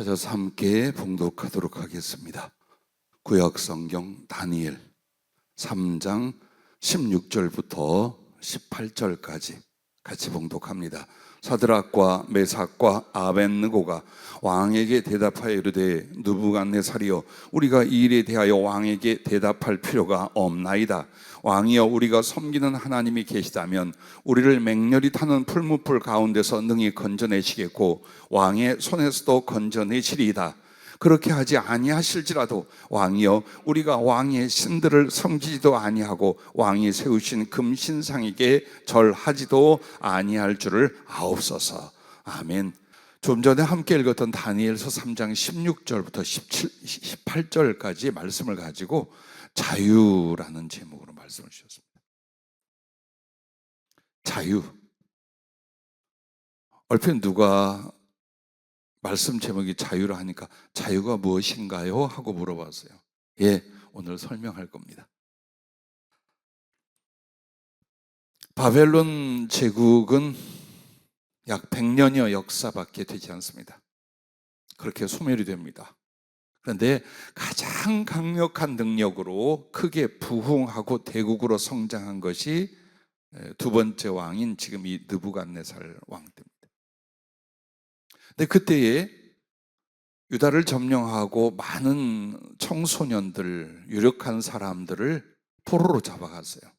찾아서 함께 봉독하도록 하겠습니다. 구약성경 다니엘 3장 16절부터 18절까지 같이 봉독합니다. 사드락과 메삭과 아벳느고가 왕에게 대답하여 이르되 느부갓네살이여, 우리가 이 일에 대하여 왕에게 대답할 필요가 없나이다. 왕이여, 우리가 섬기는 하나님이 계시다면 우리를 맹렬히 타는 풀무불 가운데서 능히 건져내시겠고 왕의 손에서도 건져내시리이다. 그렇게 하지 아니하실지라도 왕이여, 우리가 왕의 신들을 섬기지도 아니하고 왕이 세우신 금신상에게 절하지도 아니할 줄을 아옵소서. 아멘. 좀 전에 함께 읽었던 다니엘서 3장 16절부터 18절까지 말씀을 가지고 자유라는 제목으로 말씀을 주셨습니다. 자유. 얼핏 누가 말씀 제목이 자유라 하니까 자유가 무엇인가요? 하고 물어봤어요. 예, 오늘 설명할 겁니다. 바벨론 제국은 약 100년여 역사밖에 되지 않습니다. 그렇게 소멸이 됩니다. 그런데 가장 강력한 능력으로 크게 부흥하고 대국으로 성장한 것이 두 번째 왕인 지금 이 느부갓네살 왕 때입니다. 근데 그때에 유다를 점령하고 많은 청소년들, 유력한 사람들을 포로로 잡아갔어요.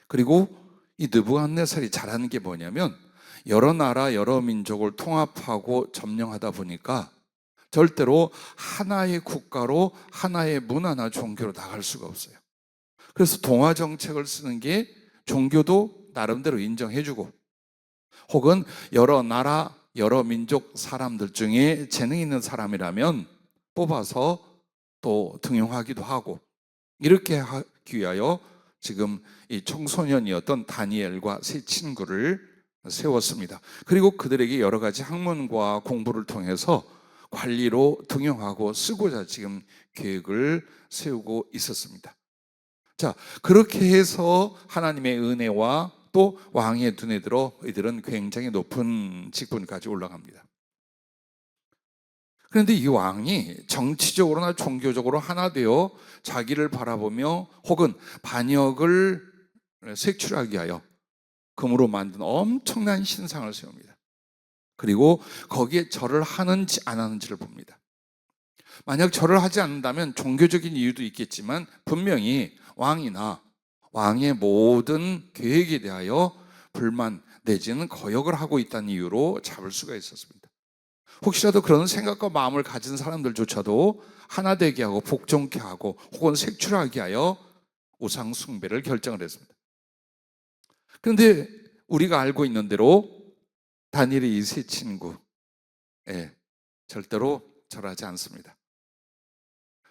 그리고 이 느부갓네살이 잘하는 게 뭐냐면 여러 나라, 여러 민족을 통합하고 점령하다 보니까 절대로 하나의 국가로 하나의 문화나 종교로 나갈 수가 없어요. 그래서 동화 정책을 쓰는 게 종교도 나름대로 인정해주고, 혹은 여러 나라, 여러 민족 사람들 중에 재능 있는 사람이라면 뽑아서 또 등용하기도 하고, 이렇게 하기 위하여 지금 이 청소년이었던 다니엘과 세 친구를 세웠습니다. 그리고 그들에게 여러 가지 학문과 공부를 통해서 관리로 등용하고 쓰고자 지금 계획을 세우고 있었습니다. 자, 그렇게 해서 하나님의 은혜와 또 왕의 눈에 들어 이들은 굉장히 높은 직분까지 올라갑니다. 그런데 이 왕이 정치적으로나 종교적으로 하나 되어 자기를 바라보며 혹은 반역을 색출하기 위하여 금으로 만든 엄청난 신상을 세웁니다. 그리고 거기에 절을 하는지 안 하는지를 봅니다. 만약 절을 하지 않는다면 종교적인 이유도 있겠지만 분명히 왕이나 왕의 모든 계획에 대하여 불만 내지는 거역을 하고 있다는 이유로 잡을 수가 있었습니다. 혹시라도 그런 생각과 마음을 가진 사람들조차도 하나 되게 하고 복종케 하고 혹은 색출하게 하여 우상 숭배를 결정을 했습니다. 그런데 우리가 알고 있는 대로 다니엘의 이 세 친구, 절대로 절하지 않습니다.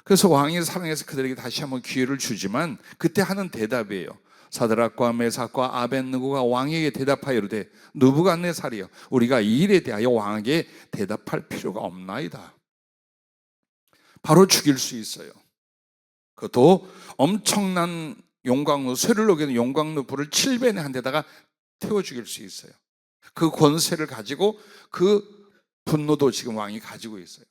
그래서 왕이 사랑해서 그들에게 다시 한번 기회를 주지만 그때 하는 대답이에요. 사드락과 메삭과 아벳느고가 왕에게 대답하여 이르되 느부갓네살이여, 우리가 이 일에 대하여 왕에게 대답할 필요가 없나이다. 바로 죽일 수 있어요. 그것도 엄청난 용광로, 쇠를 녹이는 용광로 불을 7배내 한 데다가 태워 죽일 수 있어요. 그 권세를 가지고 그 분노도 지금 왕이 가지고 있어요.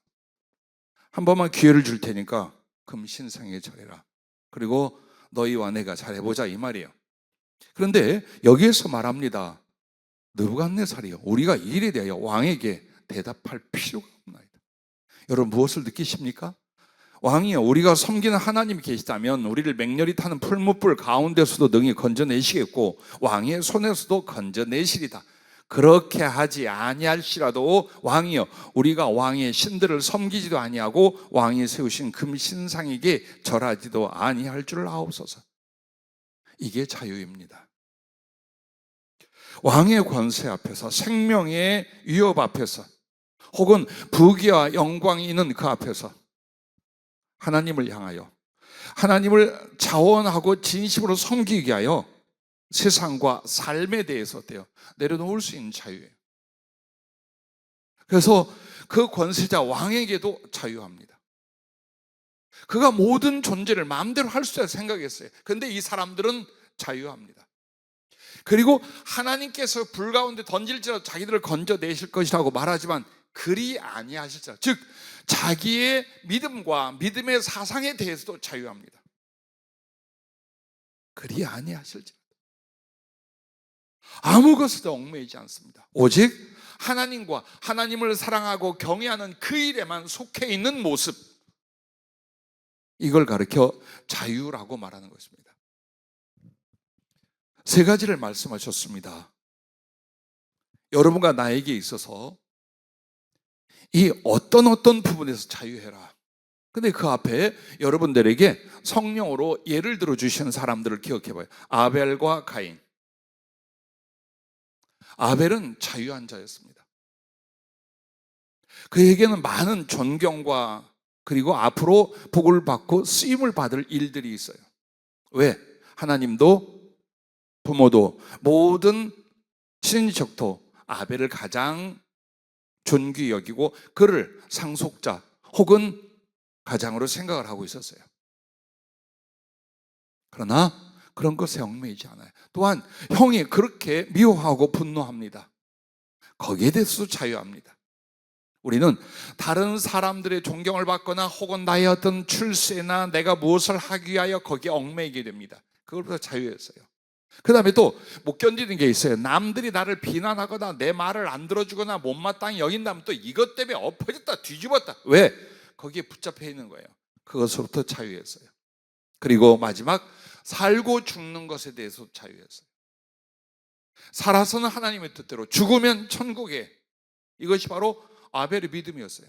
한 번만 기회를 줄 테니까 금신상에 절해라. 그리고 너희와 내가 잘해보자, 이 말이에요. 그런데 여기에서 말합니다. 느부갓네살이요, 우리가 이 일에 대하여 왕에게 대답할 필요가 없나이다. 여러분 무엇을 느끼십니까? 왕이요, 우리가 섬기는 하나님이 계시다면 우리를 맹렬히 타는 풀무불 가운데서도 능히 건져내시겠고 왕의 손에서도 건져내시리다. 그렇게 하지 아니할지라도 왕이여, 우리가 왕의 신들을 섬기지도 아니하고 왕이 세우신 금신상에게 절하지도 아니할 줄을 아옵소서. 이게 자유입니다. 왕의 권세 앞에서, 생명의 위협 앞에서, 혹은 부귀와 영광이 있는 그 앞에서 하나님을 향하여, 하나님을 자원하고 진심으로 섬기게 하여 세상과 삶에 대해서 어때요? 내려놓을 수 있는 자유예요. 그래서 그 권세자 왕에게도 자유합니다. 그가 모든 존재를 마음대로 할 수 있다고 생각했어요. 그런데 이 사람들은 자유합니다. 그리고 하나님께서 불 가운데 던질지라도 자기들을 건져내실 것이라고 말하지만 그리 아니하실지라. 즉 자기의 믿음과 믿음의 사상에 대해서도 자유합니다. 그리 아니하실지라. 아무 것에도 얽매이지 않습니다. 오직 하나님과 하나님을 사랑하고 경외하는 그 일에만 속해 있는 모습, 이걸 가르쳐 자유라고 말하는 것입니다. 세 가지를 말씀하셨습니다. 여러분과 나에게 있어서 이 어떤 부분에서 자유해라. 근데 그 앞에 여러분들에게 성령으로 예를 들어 주시는 사람들을 기억해 봐요. 아벨과 가인. 아벨은 자유한 자였습니다. 그에게는 많은 존경과 그리고 앞으로 복을 받고 쓰임을 받을 일들이 있어요. 왜? 하나님도 부모도 모든 친인척도 아벨을 가장 존귀히 여기고 그를 상속자 혹은 가장으로 생각을 하고 있었어요. 그러나 그런 것에 얽매이지 않아요. 또한 형이 그렇게 미워하고 분노합니다. 거기에 대해서도 자유합니다. 우리는 다른 사람들의 존경을 받거나 혹은 나의 어떤 출세나 내가 무엇을 하기 위하여 거기에 얽매이게 됩니다. 그걸부터 자유했어요. 그 다음에 또 못 견디는 게 있어요. 남들이 나를 비난하거나 내 말을 안 들어주거나 못마땅히 여긴다면 또 이것 때문에 엎어졌다 뒤집었다. 왜? 거기에 붙잡혀 있는 거예요. 그것으로부터 자유했어요. 그리고 마지막, 살고 죽는 것에 대해서 자유했어요. 살아서는 하나님의 뜻대로, 죽으면 천국에. 이것이 바로 아벨의 믿음이었어요.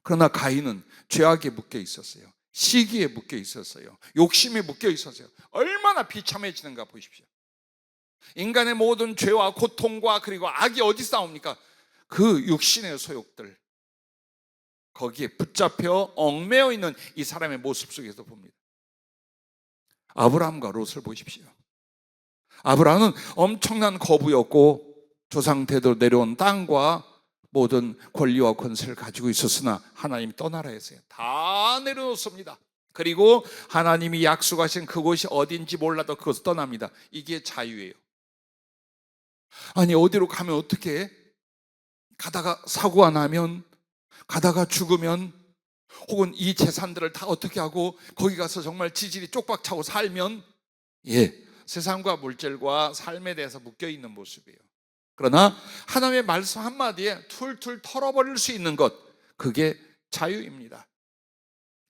그러나 가인은 죄악에 묶여 있었어요. 시기에 묶여 있었어요. 욕심에 묶여 있었어요. 얼마나 비참해지는가 보십시오. 인간의 모든 죄와 고통과 그리고 악이 어디서 나옵니까? 그 육신의 소욕들, 거기에 붙잡혀 얽매여 있는 이 사람의 모습 속에서 봅니다. 아브라함과 롯을 보십시오. 아브라함은 엄청난 거부였고 조상 대대로 내려온 땅과 모든 권리와 권세를 가지고 있었으나 하나님이 떠나라 했어요. 다 내려놓습니다. 그리고 하나님이 약속하신 그곳이 어딘지 몰라도 그것을 떠납니다. 이게 자유예요. 아니 어디로 가면 어떻게 해? 가다가 사고가 나면, 가다가 죽으면, 혹은 이 재산들을 다 어떻게 하고 거기 가서 정말 지질이 쪽박 차고 살면, 세상과 물질과 삶에 대해서 묶여있는 모습이에요. 그러나 하나님의 말씀 한마디에 툴툴 털어버릴 수 있는 것, 그게 자유입니다.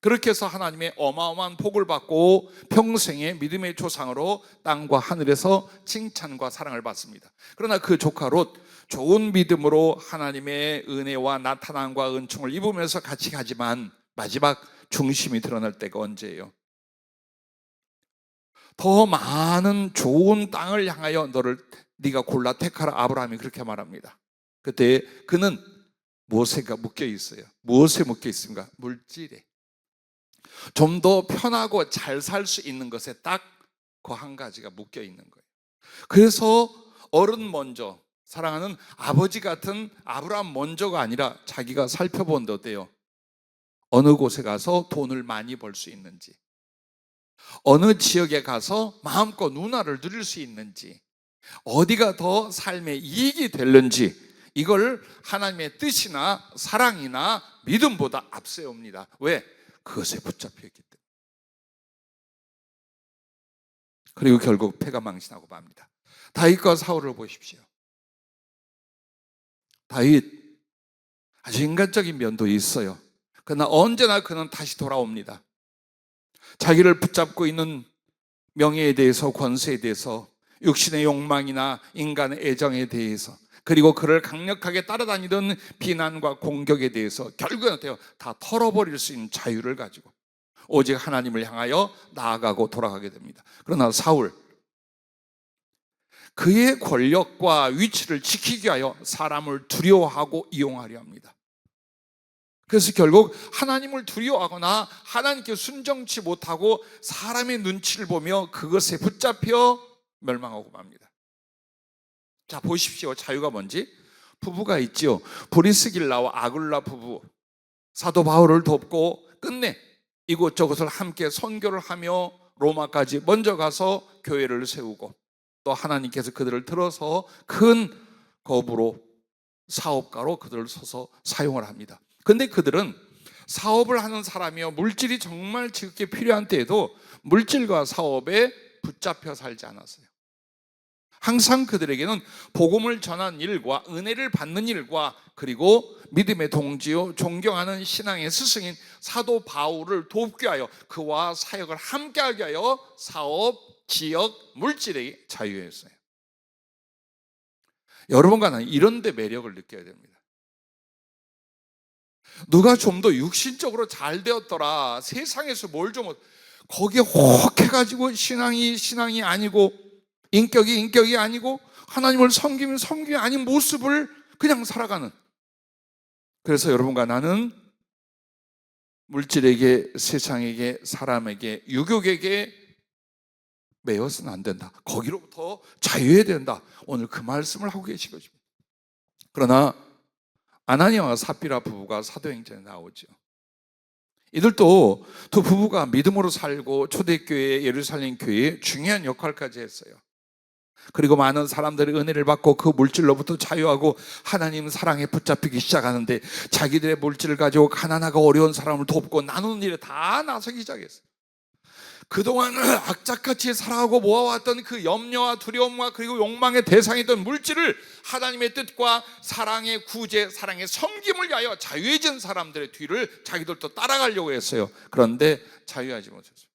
그렇게 해서 하나님의 어마어마한 복을 받고 평생의 믿음의 조상으로 땅과 하늘에서 칭찬과 사랑을 받습니다. 그러나 그 조카 롯, 좋은 믿음으로 하나님의 은혜와 나타남과 은총을 입으면서 같이 가지만 마지막 중심이 드러날 때가 언제예요? 더 많은 좋은 땅을 향하여 네가 골라 택하라. 아브라함이 그렇게 말합니다. 그때 그는 무엇에 묶여 있어요? 무엇에 묶여 있습니까? 물질에. 좀 더 편하고 잘 살 수 있는 것에 딱 그 한 가지가 묶여 있는 거예요. 그래서 어른 먼저, 사랑하는 아버지 같은 아브라함 먼저가 아니라 자기가 살펴본데 어때요? 어느 곳에 가서 돈을 많이 벌 수 있는지, 어느 지역에 가서 마음껏 누나를 누릴 수 있는지, 어디가 더 삶에 이익이 될는지, 이걸 하나님의 뜻이나 사랑이나 믿음보다 앞세웁니다. 왜? 그것에 붙잡혀 있기 때문에. 그리고 결국 패가 망신하고 맙니다. 다윗과 사울을 보십시오. 다윗 아주 인간적인 면도 있어요. 그러나 언제나 그는 다시 돌아옵니다. 자기를 붙잡고 있는 명예에 대해서, 권세에 대해서, 육신의 욕망이나 인간의 애정에 대해서, 그리고 그를 강력하게 따라다니던 비난과 공격에 대해서 결국은 어때요? 다 털어버릴 수 있는 자유를 가지고 오직 하나님을 향하여 나아가고 돌아가게 됩니다. 그러나 사울, 그의 권력과 위치를 지키기 위하여 사람을 두려워하고 이용하려 합니다. 그래서 결국 하나님을 두려워하거나 하나님께 순종치 못하고 사람의 눈치를 보며 그것에 붙잡혀 멸망하고 맙니다. 자, 보십시오. 자유가 뭔지. 부부가 있지요. 브리스길라와 아굴라 부부, 사도 바울을 돕고 끝내 이곳저곳을 함께 선교를 하며 로마까지 먼저 가서 교회를 세우고 또 하나님께서 그들을 들어서 큰 거부로 사업가로 그들을 서서 사용을 합니다. 근데 그들은 사업을 하는 사람이요, 물질이 정말 지극히 필요한 때에도 물질과 사업에 붙잡혀 살지 않았어요. 항상 그들에게는 복음을 전하는 일과 은혜를 받는 일과 그리고 믿음의 동지요 존경하는 신앙의 스승인 사도 바울을 돕기 위하여 그와 사역을 함께하게 하여 사업, 지역, 물질의 자유였어요. 여러분과 나는 이런 데 매력을 느껴야 됩니다. 누가 좀 더 육신적으로 잘 되었더라, 세상에서 뭘 좀 거기에 혹 해가지고 신앙이 아니고 인격이 아니고 하나님을 섬기면 섬김이 아닌 모습을 그냥 살아가는, 그래서 여러분과 나는 물질에게, 세상에게, 사람에게, 유욕에게 매여서는 안 된다. 거기로부터 자유해야 된다. 오늘 그 말씀을 하고 계신 것입니다. 그러나 아나니아와 삽비라 부부가 사도행전에 나오죠. 이들도 두 부부가 믿음으로 살고 초대교회, 예루살렘 교회에 중요한 역할까지 했어요. 그리고 많은 사람들이 은혜를 받고 그 물질로부터 자유하고 하나님 사랑에 붙잡히기 시작하는데 자기들의 물질을 가지고 가난하고 어려운 사람을 돕고 나누는 일에 다 나서기 시작했어요. 그동안 악착같이 살아가고 모아왔던 그 염려와 두려움과 그리고 욕망의 대상이던 물질을 하나님의 뜻과 사랑의 구제, 사랑의 섬김을 위하여 자유해진 사람들의 뒤를 자기들도 따라가려고 했어요. 그런데 자유하지 못했어요.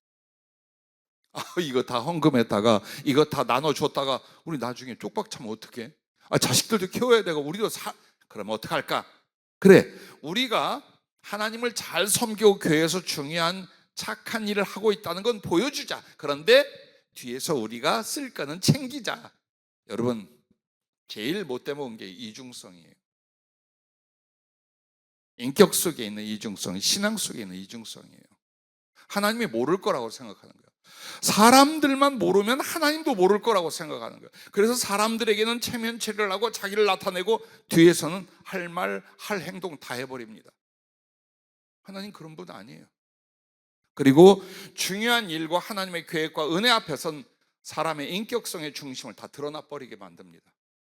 이거 다 헌금했다가 이거 다 나눠줬다가 우리 나중에 쪽박 차면 어떡해? 자식들도 키워야 되고 우리도 그러면 어떡할까? 그래, 우리가 하나님을 잘 섬기고 교회에서 중요한 착한 일을 하고 있다는 건 보여주자. 그런데 뒤에서 우리가 쓸 거는 챙기자. 여러분, 제일 못돼 먹은 게 이중성이에요. 인격 속에 있는 이중성, 신앙 속에 있는 이중성이에요. 하나님이 모를 거라고 생각하는 거예요. 사람들만 모르면 하나님도 모를 거라고 생각하는 거예요. 그래서 사람들에게는 체면체를 하고 자기를 나타내고 뒤에서는 할 말, 할 행동 다 해버립니다. 하나님 그런 분 아니에요. 그리고 중요한 일과 하나님의 계획과 은혜 앞에선 사람의 인격성의 중심을 다 드러나 버리게 만듭니다.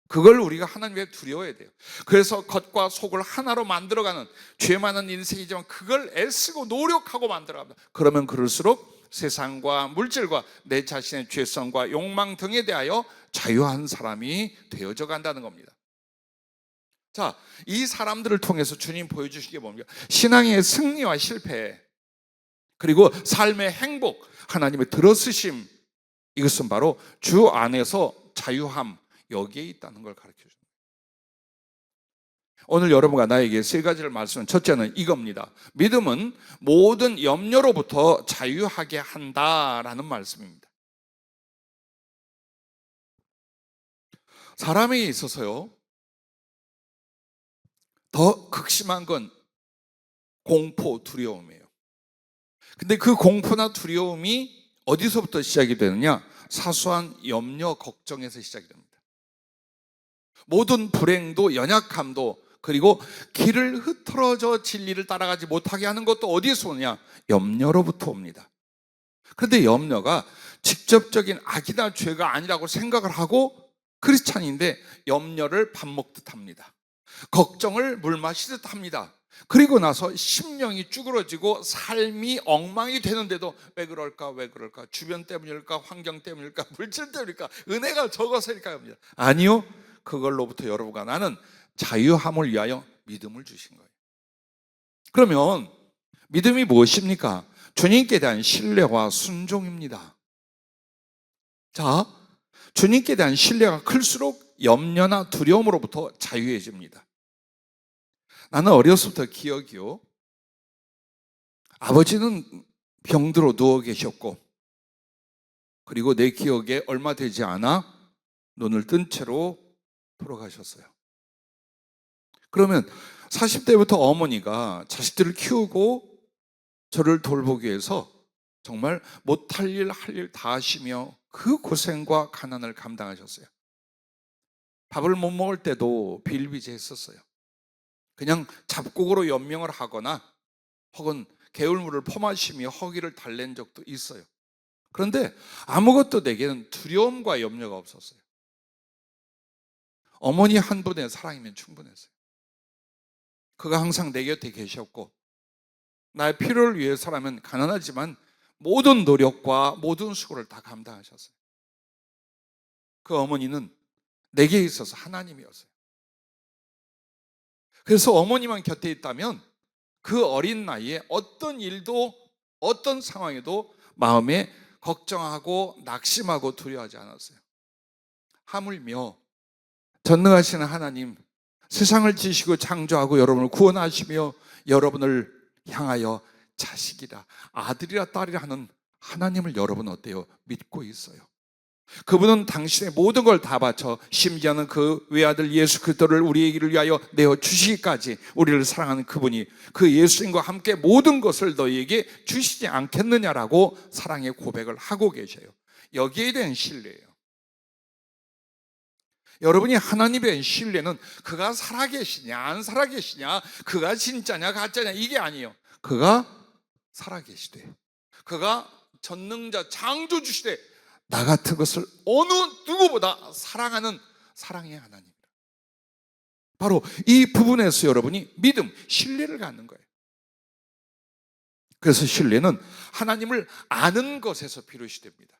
그걸 우리가 하나님께 두려워야 돼요. 그래서 겉과 속을 하나로 만들어가는 죄 많은 인생이지만 그걸 애쓰고 노력하고 만들어갑니다. 그러면 그럴수록 세상과 물질과 내 자신의 죄성과 욕망 등에 대하여 자유한 사람이 되어져 간다는 겁니다. 자, 이 사람들을 통해서 주님 보여주신 게 뭡니까? 신앙의 승리와 실패, 그리고 삶의 행복, 하나님의 들어쓰심, 이것은 바로 주 안에서 자유함, 여기에 있다는 걸 가르쳐 줍니다. 오늘 여러분과 나에게 세 가지를 말씀은, 첫째는 이겁니다. 믿음은 모든 염려로부터 자유하게 한다라는 말씀입니다. 사람에게 있어서요, 더 극심한 건 공포, 두려움이에요. 근데 그 공포나 두려움이 어디서부터 시작이 되느냐? 사소한 염려, 걱정에서 시작이 됩니다. 모든 불행도, 연약함도, 그리고 길을 흐트러져 진리를 따라가지 못하게 하는 것도 어디에서 오느냐? 염려로부터 옵니다. 그런데 염려가 직접적인 악이나 죄가 아니라고 생각을 하고 크리스찬인데 염려를 밥 먹듯 합니다. 걱정을 물 마시듯 합니다. 그리고 나서 심령이 쭈그러지고 삶이 엉망이 되는데도 왜 그럴까? 주변 때문일까? 환경 때문일까? 물질 때문일까? 은혜가 적어서일까? 합니다. 아니요, 그걸로부터 여러분과 나는 자유함을 위하여 믿음을 주신 거예요. 그러면 믿음이 무엇입니까? 주님께 대한 신뢰와 순종입니다. 자, 주님께 대한 신뢰가 클수록 염려나 두려움으로부터 자유해집니다. 나는 어렸을 때 기억이요, 아버지는 병들어 누워 계셨고, 그리고 내 기억에 얼마 되지 않아 눈을 뜬 채로 돌아가셨어요. 그러면 40대부터 어머니가 자식들을 키우고 저를 돌보기 위해서 정말 못할 일 할 일 다 하시며 그 고생과 가난을 감당하셨어요. 밥을 못 먹을 때도 비일비재했었어요. 그냥 잡곡으로 연명을 하거나 혹은 개울물을 퍼마시며 허기를 달랜 적도 있어요. 그런데 아무것도 내게는 두려움과 염려가 없었어요. 어머니 한 분의 사랑이면 충분했어요. 그가 항상 내 곁에 계셨고 나의 필요를 위해서라면 가난하지만 모든 노력과 모든 수고를 다 감당하셨어요. 그 어머니는 내게 있어서 하나님이었어요. 그래서 어머니만 곁에 있다면 그 어린 나이에 어떤 일도 어떤 상황에도 마음에 걱정하고 낙심하고 두려워하지 않았어요. 하물며 전능하시는 하나님, 세상을 지시고 창조하고 여러분을 구원하시며 여러분을 향하여 자식이라, 아들이라 딸이라 하는 하나님을 여러분 어때요? 믿고 있어요. 그분은 당신의 모든 걸 다 바쳐 심지어는 그 외아들 예수 그리스도를 우리에게 위하여 내어 주시기까지 우리를 사랑하는 그분이 그 예수님과 함께 모든 것을 너희에게 주시지 않겠느냐라고 사랑의 고백을 하고 계셔요. 여기에 대한 신뢰예요. 여러분이 하나님에 대한 신뢰는 그가 살아계시냐 안 살아계시냐, 그가 진짜냐 가짜냐 이게 아니에요. 그가 살아계시되 그가 전능자 창조주시되 나 같은 것을 어느 누구보다 사랑하는 사랑의 하나님이다. 바로 이 부분에서 여러분이 믿음, 신뢰를 갖는 거예요. 그래서 신뢰는 하나님을 아는 것에서 비롯이 됩니다.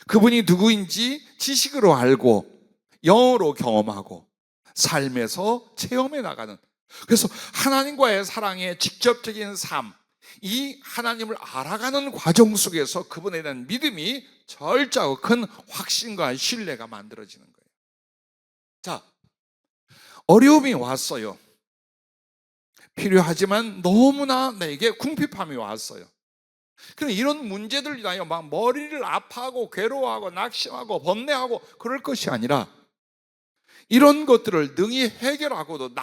그분이 누구인지 지식으로 알고 영으로 경험하고 삶에서 체험해 나가는, 그래서 하나님과의 사랑의 직접적인 삶, 이 하나님을 알아가는 과정 속에서 그분에 대한 믿음이 절제하고 큰 확신과 신뢰가 만들어지는 거예요. 자, 어려움이 왔어요. 필요하지만 너무나 내게 궁핍함이 왔어요. 그럼 이런 문제들 인하여 막 머리를 아파하고 괴로워하고 낙심하고 번뇌하고 그럴 것이 아니라 이런 것들을 능히 해결하고도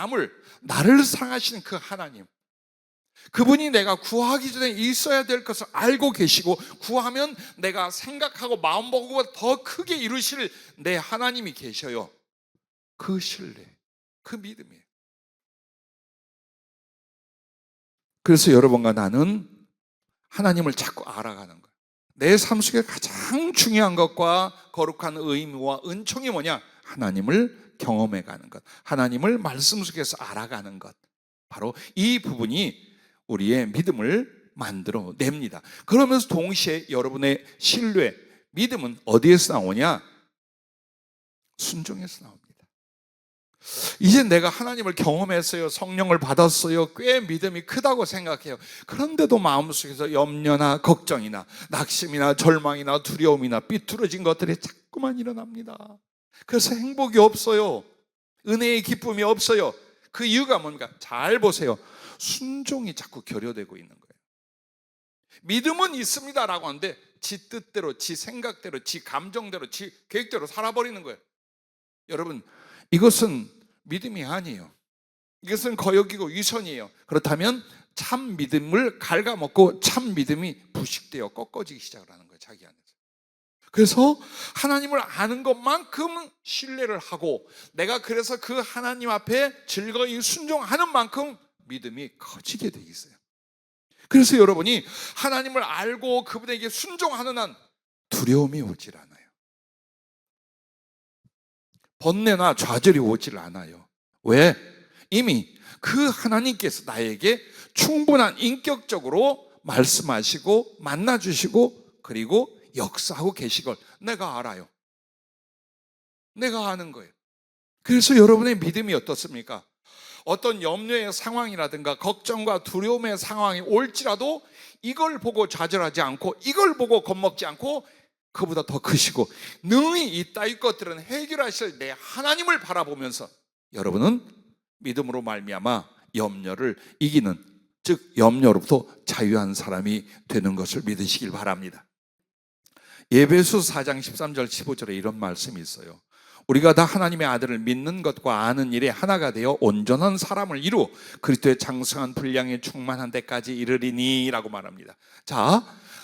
나를 사랑하시는 그 하나님, 그분이 내가 구하기 전에 있어야 될 것을 알고 계시고 구하면 내가 생각하고 마음먹고 더 크게 이루실 내 하나님이 계셔요. 그 신뢰, 그 믿음이에요. 그래서 여러분과 나는 하나님을 자꾸 알아가는 거예요. 내 삶 속에 가장 중요한 것과 거룩한 의무와 은총이 뭐냐? 하나님을 경험해 가는 것, 하나님을 말씀 속에서 알아가는 것, 바로 이 부분이 우리의 믿음을 만들어냅니다. 그러면서 동시에 여러분의 신뢰, 믿음은 어디에서 나오냐? 순종에서 나옵니다. 이제 내가 하나님을 경험했어요, 성령을 받았어요, 꽤 믿음이 크다고 생각해요. 그런데도 마음속에서 염려나 걱정이나 낙심이나 절망이나 두려움이나 삐뚤어진 것들이 자꾸만 일어납니다. 그래서 행복이 없어요. 은혜의 기쁨이 없어요. 그 이유가 뭔가? 잘 보세요. 순종이 자꾸 결여되고 있는 거예요. 믿음은 있습니다라고 하는데 지 뜻대로, 지 생각대로, 지 감정대로, 지 계획대로 살아버리는 거예요. 여러분, 이것은 믿음이 아니에요. 이것은 거역이고 위선이에요. 그렇다면 참 믿음을 갉아먹고 참 믿음이 부식되어 꺾어지기 시작을 하는 거예요, 자기 안에서. 그래서 하나님을 아는 것만큼 신뢰를 하고 내가 그래서 그 하나님 앞에 즐거이 순종하는 만큼 믿음이 커지게 돼 있어요. 그래서 여러분이 하나님을 알고 그분에게 순종하는 한 두려움이 오질 않아요. 번뇌나 좌절이 오질 않아요. 왜? 이미 그 하나님께서 나에게 충분한 인격적으로 말씀하시고 만나주시고 그리고 역사하고 계신 걸 내가 알아요. 내가 아는 거예요. 그래서 여러분의 믿음이 어떻습니까? 어떤 염려의 상황이라든가 걱정과 두려움의 상황이 올지라도 이걸 보고 좌절하지 않고 이걸 보고 겁먹지 않고 그보다 더 크시고 능히 이 따위 것들은 해결하실 내 하나님을 바라보면서 여러분은 믿음으로 말미암아 염려를 이기는, 즉 염려로부터 자유한 사람이 되는 것을 믿으시길 바랍니다. 에베소 4장 13절 15절에 이런 말씀이 있어요. 우리가 다 하나님의 아들을 믿는 것과 아는 일에 하나가 되어 온전한 사람을 이루어 그리스도의 장성한 분량에 충만한 데까지 이르리니 라고 말합니다. 자,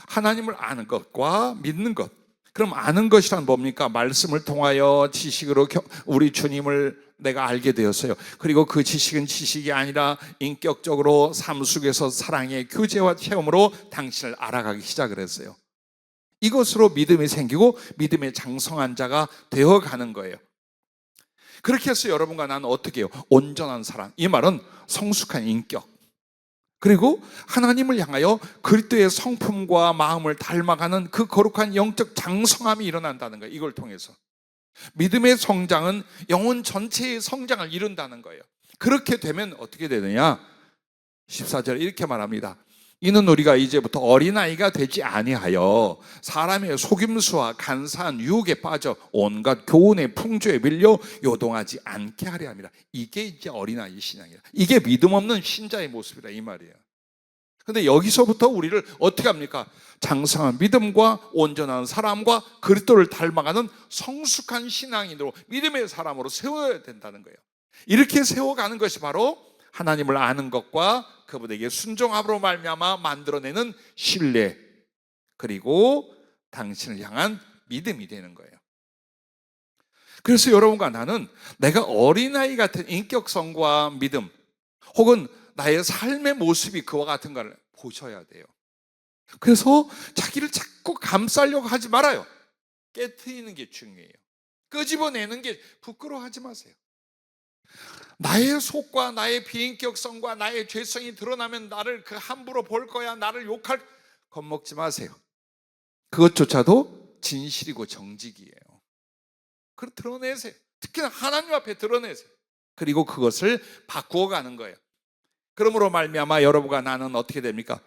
하나님을 아는 것과 믿는 것. 그럼 아는 것이란 뭡니까? 말씀을 통하여 지식으로 우리 주님을 내가 알게 되었어요. 그리고 그 지식은 지식이 아니라 인격적으로 삶 속에서 사랑의 교제와 체험으로 당신을 알아가기 시작을 했어요. 이것으로 믿음이 생기고 믿음의 장성한 자가 되어가는 거예요. 그렇게 해서 여러분과 나는 어떻게 해요? 온전한 사랑. 이 말은 성숙한 인격, 그리고 하나님을 향하여 그리스도의 성품과 마음을 닮아가는 그 거룩한 영적 장성함이 일어난다는 거예요. 이걸 통해서 믿음의 성장은 영혼 전체의 성장을 이룬다는 거예요. 그렇게 되면 어떻게 되느냐? 14절 이렇게 말합니다. 이는 우리가 이제부터 어린아이가 되지 아니하여 사람의 속임수와 간사한 유혹에 빠져 온갖 교훈의 풍조에 밀려 요동하지 않게 하려 합니다. 이게 이제 어린아이 신앙이라. 이게 믿음 없는 신자의 모습이라 이 말이에요. 근데 여기서부터 우리를 어떻게 합니까? 장성한 믿음과 온전한 사람과 그리스도를 닮아가는 성숙한 신앙인으로, 믿음의 사람으로 세워야 된다는 거예요. 이렇게 세워가는 것이 바로 하나님을 아는 것과 그분에게 순종함으로 말미암아 만들어내는 신뢰, 그리고 당신을 향한 믿음이 되는 거예요. 그래서 여러분과 나는 내가 어린아이 같은 인격성과 믿음, 혹은 나의 삶의 모습이 그와 같은 걸 보셔야 돼요. 그래서 자기를 자꾸 감싸려고 하지 말아요. 깨트리는 게 중요해요. 끄집어내는 게, 부끄러워하지 마세요. 나의 속과 나의 비인격성과 나의 죄성이 드러나면 나를 그 함부로 볼 거야, 나를 욕할, 겁먹지 마세요. 그것조차도 진실이고 정직이에요. 그걸 드러내세요. 특히나 하나님 앞에 드러내세요. 그리고 그것을 바꾸어가는 거예요. 그러므로 말미암아 여러분과 나는 어떻게 됩니까?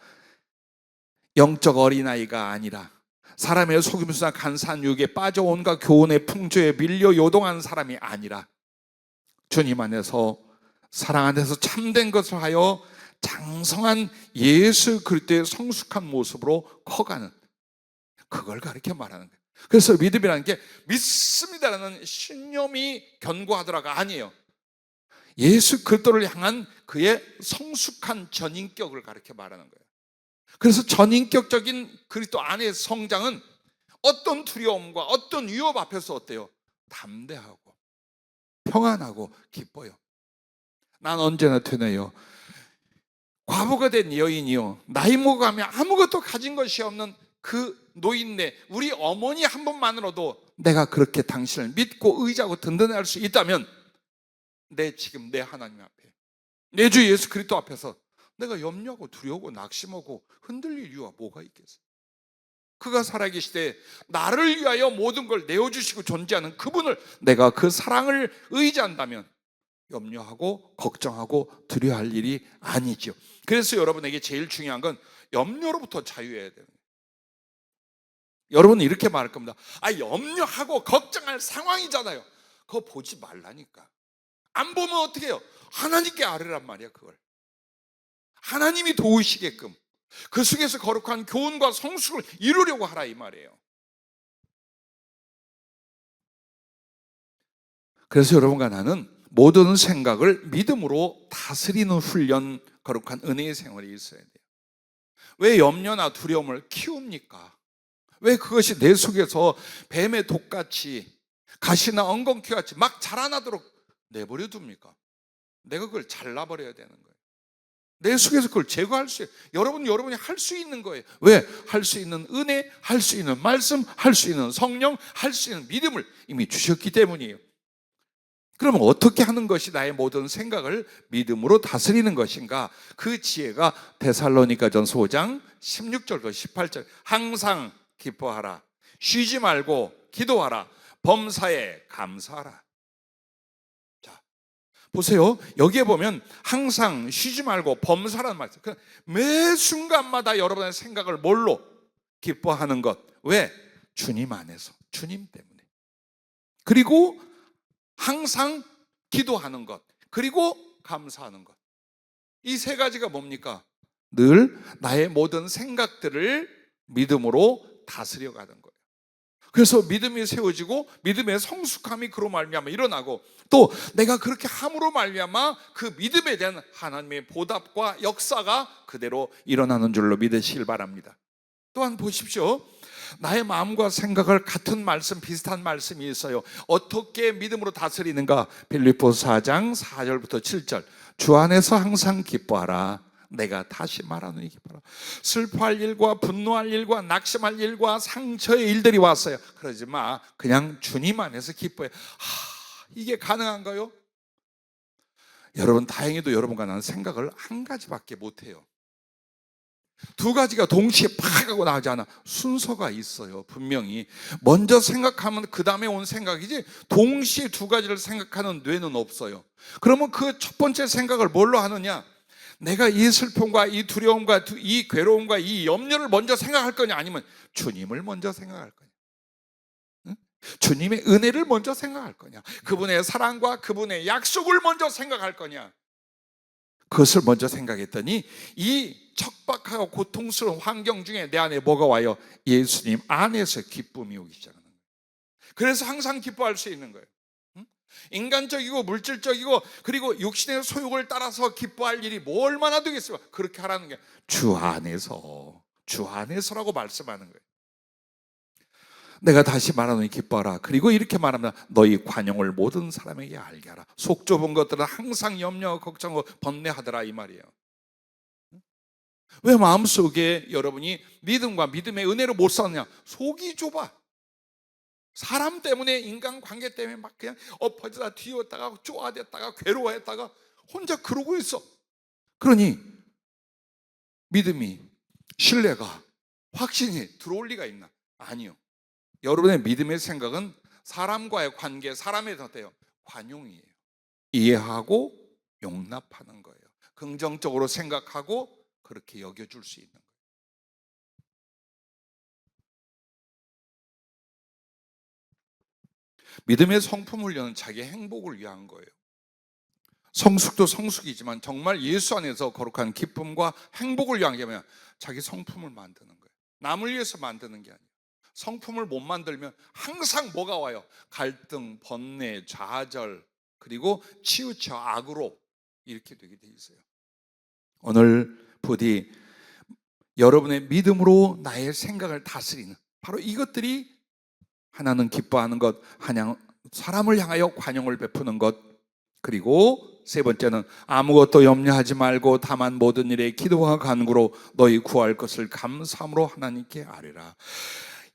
영적 어린아이가 아니라 사람의 속임수나 간사한 유혹에 빠져 온갖 교훈의 풍조에 밀려 요동하는 사람이 아니라 주님 안에서, 사랑 안에서 참된 것을 하여 장성한 예수 그리스도의 성숙한 모습으로 커가는, 그걸 가르쳐 말하는 거예요. 그래서 믿음이라는 게 믿습니다라는 신념이 견고하더라가 아니에요. 예수 그리스도를 향한 그의 성숙한 전인격을 가르쳐 말하는 거예요. 그래서 전인격적인 그리스도 안의 성장은 어떤 두려움과 어떤 위협 앞에서 어때요? 담대하고 평안하고 기뻐요. 난 언제나 되네요. 과부가 된 여인이요, 나이 먹어가면 아무것도 가진 것이 없는 그 노인네, 우리 어머니 한 번만으로도 내가 그렇게 당신을 믿고 의지하고 든든할 수 있다면, 지금 내 하나님 앞에, 내 주 예수 그리스도 앞에서 내가 염려하고 두려워하고 낙심하고 흔들릴 이유가 뭐가 있겠어요? 그가 살아계시되 나를 위하여 모든 걸 내어주시고 존재하는 그분을, 내가 그 사랑을 의지한다면 염려하고 걱정하고 두려워할 일이 아니죠. 그래서 여러분에게 제일 중요한 건 염려로부터 자유해야 되는 거예요. 여러분은 이렇게 말할 겁니다. 염려하고 걱정할 상황이잖아요. 그거 보지 말라니까. 안 보면 어떻게 해요? 하나님께 아뢰란 말이야. 그걸 하나님이 도우시게끔 그 속에서 거룩한 교훈과 성숙을 이루려고 하라 이 말이에요. 그래서 여러분과 나는 모든 생각을 믿음으로 다스리는 훈련, 거룩한 은혜의 생활이 있어야 돼요. 왜 염려나 두려움을 키웁니까? 왜 그것이 내 속에서 뱀의 독같이, 가시나 엉겅퀴같이 막 자라나도록 내버려 둡니까? 내가 그걸 잘라버려야 되는 거예요. 내 속에서 그걸 제거할 수 있어요. 여러분이 할 수 있는 거예요. 왜? 할 수 있는 은혜, 할 수 있는 말씀, 할 수 있는 성령, 할 수 있는 믿음을 이미 주셨기 때문이에요. 그러면 어떻게 하는 것이 나의 모든 생각을 믿음으로 다스리는 것인가? 그 지혜가 데살로니가전서 5장 16절과 18절, 항상 기뻐하라, 쉬지 말고 기도하라, 범사에 감사하라. 보세요. 여기에 보면 항상 쉬지 말고 범사라는 말이에요. 매 순간마다 여러분의 생각을 뭘로? 기뻐하는 것. 왜? 주님 안에서, 주님 때문에. 그리고 항상 기도하는 것, 그리고 감사하는 것. 이 세 가지가 뭡니까? 늘 나의 모든 생각들을 믿음으로 다스려 가는 거예요. 그래서 믿음이 세워지고 믿음의 성숙함이 그로 말미암아 일어나고, 또 내가 그렇게 함으로 말미암아 그 믿음에 대한 하나님의 보답과 역사가 그대로 일어나는 줄로 믿으시길 바랍니다. 또한 보십시오. 나의 마음과 생각을 같은 말씀, 비슷한 말씀이 있어요. 어떻게 믿음으로 다스리는가? 빌립보서 4장 4절부터 7절, 주 안에서 항상 기뻐하라. 내가 다시 말하노니 기뻐하라. 슬퍼할 일과 분노할 일과 낙심할 일과 상처의 일들이 왔어요. 그러지 마. 그냥 주님 안에서 기뻐해. 이게 가능한가요? 여러분, 다행히도 여러분과 나는 생각을 한 가지밖에 못해요. 두 가지가 동시에 팍 하고 나오지 않아. 순서가 있어요. 분명히 먼저 생각하면 그 다음에 온 생각이지, 동시에 두 가지를 생각하는 뇌는 없어요. 그러면 그 첫 번째 생각을 뭘로 하느냐? 내가 이 슬픔과 이 두려움과 이 괴로움과 이 염려를 먼저 생각할 거냐, 아니면 주님을 먼저 생각할 거냐, 응? 주님의 은혜를 먼저 생각할 거냐, 그분의 사랑과 그분의 약속을 먼저 생각할 거냐. 그것을 먼저 생각했더니 이 척박하고 고통스러운 환경 중에 내 안에 뭐가 와요? 예수님 안에서 기쁨이 오기 시작하는 거예요. 그래서 항상 기뻐할 수 있는 거예요. 인간적이고 물질적이고 그리고 육신의 소욕을 따라서 기뻐할 일이 뭐 얼마나 되겠어요? 그렇게 하라는 게 주 안에서라고 말씀하는 거예요. 내가 다시 말하노니 기뻐하라. 그리고 이렇게 말하면 너희 관용을 모든 사람에게 알게 하라. 속 좁은 것들은 항상 염려, 걱정하고 번뇌하더라, 이 말이에요. 왜 마음속에 여러분이 믿음과 믿음의 은혜로 못 사느냐? 속이 좁아. 사람 때문에, 인간관계 때문에 막 그냥 엎어지다 뒤었다가 쪼아댔다가 괴로워했다가 혼자 그러고 있어. 그러니 믿음이, 신뢰가, 확신이 들어올 리가 있나? 아니요. 여러분의 믿음의 생각은 사람과의 관계, 사람에 대해서 관용이에요. 이해하고 용납하는 거예요. 긍정적으로 생각하고 그렇게 여겨줄 수 있는 거예요. 믿음의 성품 훈련은 자기 행복을 위한 거예요. 성숙도 성숙이지만 정말 예수 안에서 거룩한 기쁨과 행복을 위한 게 뭐냐? 자기 성품을 만드는 거예요. 남을 위해서 만드는 게 아니에요. 성품을 못 만들면 항상 뭐가 와요? 갈등, 번뇌, 좌절, 그리고 치우쳐 악으로 이렇게 되게 돼 있어요. 오늘 부디 여러분의 믿음으로 나의 생각을 다스리는 바로 이것들이, 하나는 기뻐하는 것, 사람을 향하여 관용을 베푸는 것, 그리고 세 번째는 아무것도 염려하지 말고 다만 모든 일에 기도와 간구로 너희 구할 것을 감사함으로 하나님께 아뢰라.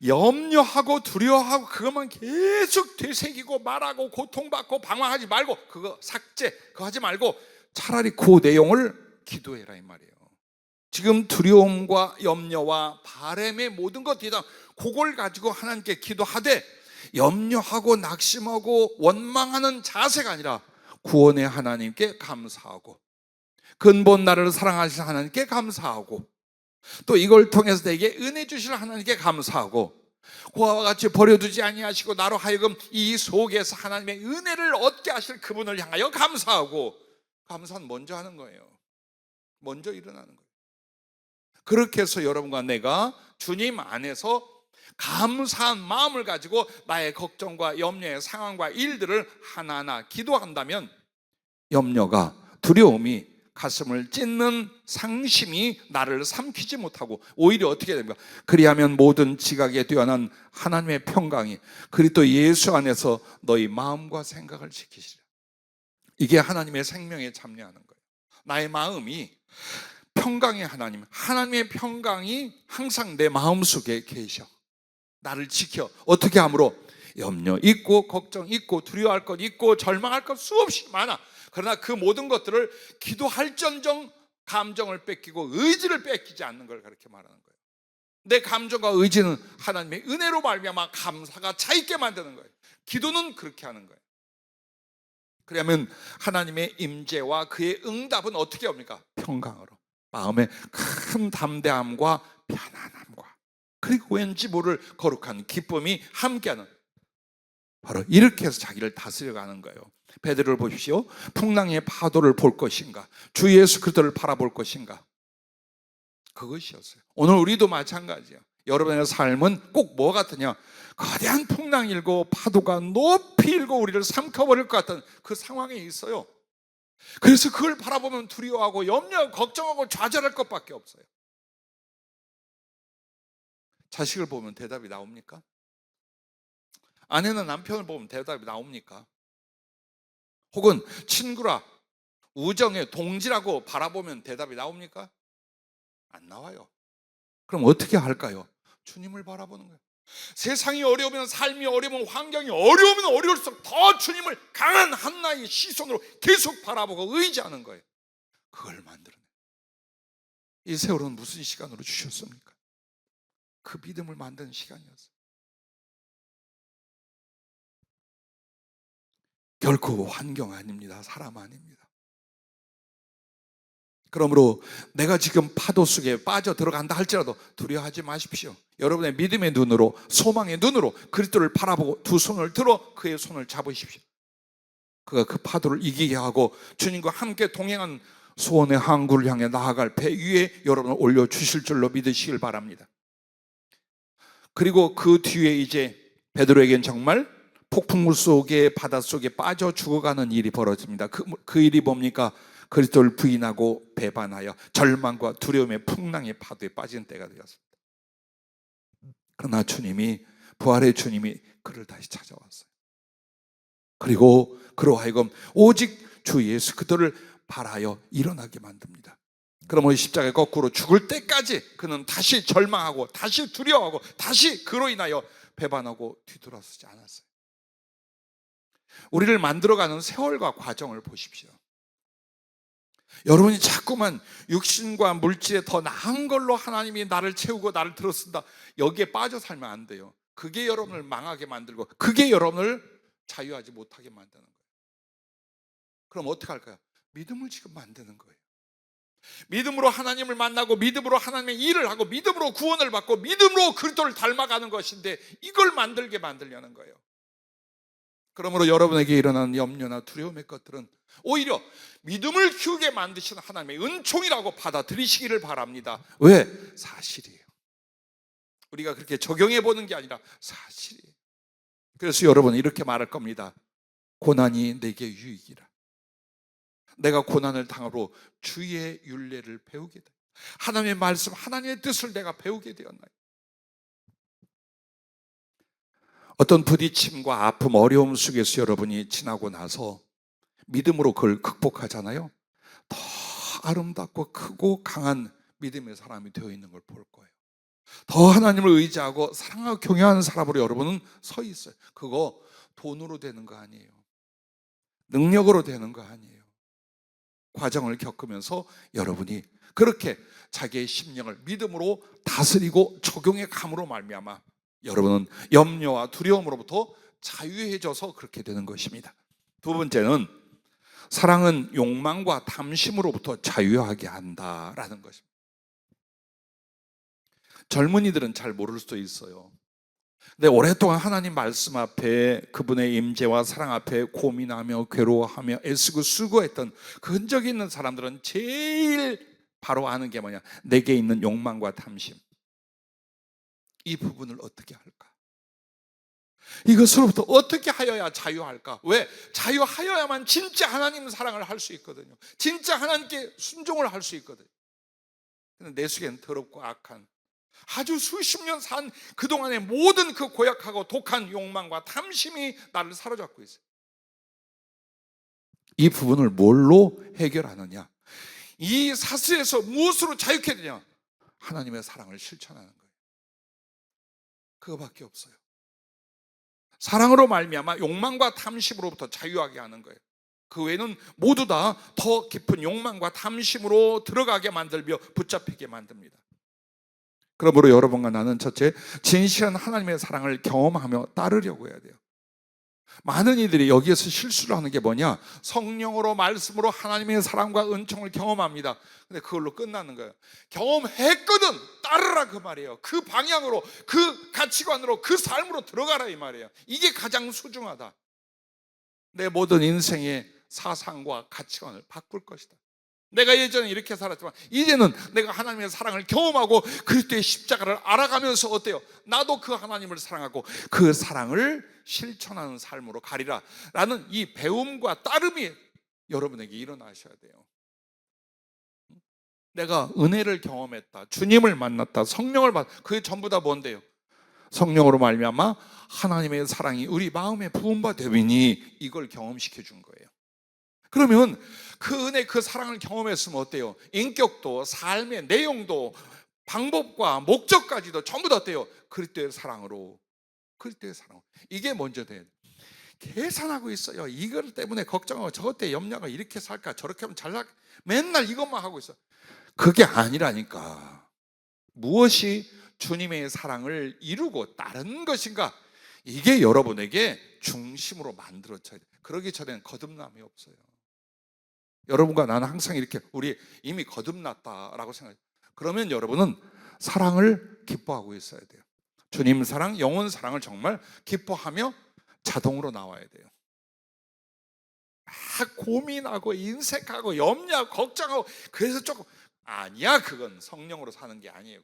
염려하고 두려워하고 그것만 계속 되새기고 말하고 고통받고 방황하지 말고, 그거 삭제, 그거 하지 말고 차라리 그 내용을 기도해라, 이 말이에요. 지금 두려움과 염려와 바람의 모든 것들이다, 그걸 가지고 하나님께 기도하되 염려하고 낙심하고 원망하는 자세가 아니라 구원의 하나님께 감사하고 근본 나를 사랑하시는 하나님께 감사하고 또 이걸 통해서 내게 은혜 주실 하나님께 감사하고, 그와 같이 버려두지 아니하시고 나로 하여금 이 속에서 하나님의 은혜를 얻게 하실 그분을 향하여 감사하고, 감사는 먼저 하는 거예요. 먼저 일어나는 거예요. 그렇게 해서 여러분과 내가 주님 안에서 감사한 마음을 가지고 나의 걱정과 염려의 상황과 일들을 하나하나 기도한다면 염려가, 두려움이, 가슴을 찢는 상심이 나를 삼키지 못하고 오히려 어떻게 됩니까? 그리하면 모든 지각에 뛰어난 하나님의 평강이 그리스도 예수 안에서 너희 마음과 생각을 지키시리라. 이게 하나님의 생명에 참여하는 거예요. 나의 마음이 평강의 하나님의 평강이 항상 내 마음속에 계셔. 나를 지켜. 어떻게 함으로? 염려 있고 걱정 있고 두려워할 것 있고 절망할 것 수없이 많아. 그러나 그 모든 것들을 기도할전정 감정을 뺏기고 의지를 뺏기지 않는 걸 그렇게 말하는 거예요. 내 감정과 의지는 하나님의 은혜로 말미암아 감사가 차 있게 만드는 거예요. 기도는 그렇게 하는 거예요. 그러면 하나님의 임재와 그의 응답은 어떻게 옵니까? 평강으로, 마음의 큰 담대함과 편안함과 그리고 왠지 모를 거룩한 기쁨이 함께하는, 바로 이렇게 해서 자기를 다스려가는 거예요. 베드로를 보십시오. 풍랑의 파도를 볼 것인가, 주 예수 그리스도를 바라볼 것인가, 그것이었어요. 오늘 우리도 마찬가지예요. 여러분의 삶은 꼭 뭐 같으냐? 거대한 풍랑이 일고 파도가 높이 일고 우리를 삼켜버릴 것 같은 그 상황에 있어요. 그래서 그걸 바라보면 두려워하고 염려하고 걱정하고 좌절할 것밖에 없어요. 자식을 보면 대답이 나옵니까? 아내는 남편을 보면 대답이 나옵니까? 혹은 친구라, 우정의 동지라고 바라보면 대답이 나옵니까? 안 나와요. 그럼 어떻게 할까요? 주님을 바라보는 거예요. 세상이 어려우면, 삶이 어려우면, 환경이 어려우면 어려울수록 더 주님을 강한 한나의 시선으로 계속 바라보고 의지하는 거예요. 그걸 만들어내. 이 세월은 무슨 시간으로 주셨습니까? 그 믿음을 만드는 시간이었어요. 결코 환경 아닙니다. 사람 아닙니다. 그러므로 내가 지금 파도 속에 빠져 들어간다 할지라도 두려워하지 마십시오. 여러분의 믿음의 눈으로, 소망의 눈으로 그리스도를 바라보고 두 손을 들어 그의 손을 잡으십시오. 그가 그 파도를 이기게 하고 주님과 함께 동행한 소원의 항구를 향해 나아갈 배 위에 여러분을 올려주실 줄로 믿으시길 바랍니다. 그리고 그 뒤에 이제 베드로에겐 정말 폭풍물 속에, 바닷속에 빠져 죽어가는 일이 벌어집니다. 그 일이 뭡니까? 그리스도를 부인하고 배반하여 절망과 두려움의 풍랑의 파도에 빠진 때가 되었습니다. 그러나 주님이, 부활의 주님이 그를 다시 찾아왔어요. 그리고 그로 하여금 오직 주 예수 그들을 바라여 일어나게 만듭니다. 그러므로 십자가에 거꾸로 죽을 때까지 그는 다시 절망하고 다시 두려워하고 다시 그로 인하여 배반하고 뒤돌아서지 않았어요. 우리를 만들어가는 세월과 과정을 보십시오. 여러분이 자꾸만 육신과 물질에 더 나은 걸로 하나님이 나를 채우고 나를 들어쓴다, 여기에 빠져 살면 안 돼요. 그게 여러분을 망하게 만들고 그게 여러분을 자유하지 못하게 만드는 거예요. 그럼 어떻게 할까요? 믿음을 지금 만드는 거예요. 믿음으로 하나님을 만나고 믿음으로 하나님의 일을 하고 믿음으로 구원을 받고 믿음으로 그리스도를 닮아가는 것인데 이걸 만들게 만들려는 거예요. 그러므로 여러분에게 일어나는 염려나 두려움의 것들은 오히려 믿음을 키우게 만드시는 하나님의 은총이라고 받아들이시기를 바랍니다. 왜? 사실이에요. 우리가 그렇게 적용해 보는 게 아니라 사실이에요. 그래서 여러분은 이렇게 말할 겁니다. 고난이 내게 유익이라. 내가 고난을 당하고 주의 율례를 배우게 돼. 하나님의 말씀, 하나님의 뜻을 내가 배우게 되었나요? 어떤 부딪힘과 아픔, 어려움 속에서 여러분이 지나고 나서 믿음으로 그걸 극복하잖아요. 더 아름답고 크고 강한 믿음의 사람이 되어 있는 걸 볼 거예요. 더 하나님을 의지하고 사랑하고 경외하는 사람으로 여러분은 서 있어요. 그거 돈으로 되는 거 아니에요. 능력으로 되는 거 아니에요. 과정을 겪으면서 여러분이 그렇게 자기의 심령을 믿음으로 다스리고 적용의 감으로 말미암아 여러분은 염려와 두려움으로부터 자유해져서 그렇게 되는 것입니다. 두 번째는 사랑은 욕망과 탐심으로부터 자유하게 한다라는 것입니다. 젊은이들은 잘 모를 수도 있어요. 근데 오랫동안 하나님 말씀 앞에 그분의 임재와 사랑 앞에 고민하며 괴로워하며 애쓰고 수고했던 그 흔적이 있는 사람들은 제일 바로 아는 게 뭐냐? 내게 있는 욕망과 탐심. 이 부분을 어떻게 할까? 이것으로부터 어떻게 하여야 자유할까? 왜? 자유하여야만 진짜 하나님 사랑을 할 수 있거든요. 진짜 하나님께 순종을 할 수 있거든요. 내 속에는 더럽고 악한, 아주 수십 년 산 그동안의 모든 그 고약하고 독한 욕망과 탐심이 나를 사로잡고 있어요. 이 부분을 뭘로 해결하느냐? 이 사슬에서 무엇으로 자유케 되냐? 하나님의 사랑을 실천하는 거예요. 그거밖에 없어요. 사랑으로 말미암아 욕망과 탐심으로부터 자유하게 하는 거예요. 그 외에는 모두 다 더 깊은 욕망과 탐심으로 들어가게 만들며 붙잡히게 만듭니다. 그러므로 여러분과 나는 첫째, 진실한 하나님의 사랑을 경험하며 따르려고 해야 돼요. 많은 이들이 여기에서 실수를 하는 게 뭐냐? 성령으로 말씀으로 하나님의 사랑과 은총을 경험합니다. 근데 그걸로 끝나는 거예요. 경험했거든 따르라 그 말이에요. 그 방향으로, 그 가치관으로, 그 삶으로 들어가라 이 말이에요. 이게 가장 소중하다. 내 모든 인생의 사상과 가치관을 바꿀 것이다. 내가 예전에 이렇게 살았지만 이제는 내가 하나님의 사랑을 경험하고 그리스도의 십자가를 알아가면서 어때요? 나도 그 하나님을 사랑하고 그 사랑을 실천하는 삶으로 가리라 라는 이 배움과 따름이 여러분에게 일어나셔야 돼요. 내가 은혜를 경험했다, 주님을 만났다, 성령을 받았다. 그게 전부 다 뭔데요? 성령으로 말미암아 하나님의 사랑이 우리 마음에 부음바 되니 이걸 경험시켜 준 거예요. 그러면 그 은혜, 그 사랑을 경험했으면 어때요? 인격도, 삶의 내용도, 방법과 목적까지도 전부 다 어때요? 그리스도의 사랑으로 그리스도의 사랑. 이게 먼저 돼야 돼. 계산하고 있어요. 이것 때문에 걱정하고 저것 때문에 염려하고 이렇게 살까 저렇게 하면 잘날 맨날 이것만 하고 있어. 그게 아니라니까. 무엇이 주님의 사랑을 이루고 다른 것인가? 이게 여러분에게 중심으로 만들어져야 돼. 그러기 전에는 거듭남이 없어요. 여러분과 나는 항상 이렇게 우리 이미 거듭났다라고 생각해요. 그러면 여러분은 사랑을 기뻐하고 있어야 돼요. 주님 사랑, 영혼 사랑을 정말 기뻐하며 자동으로 나와야 돼요. 막 고민하고 인색하고 염려하고 걱정하고 그래서 조금 아니야. 그건 성령으로 사는 게 아니에요.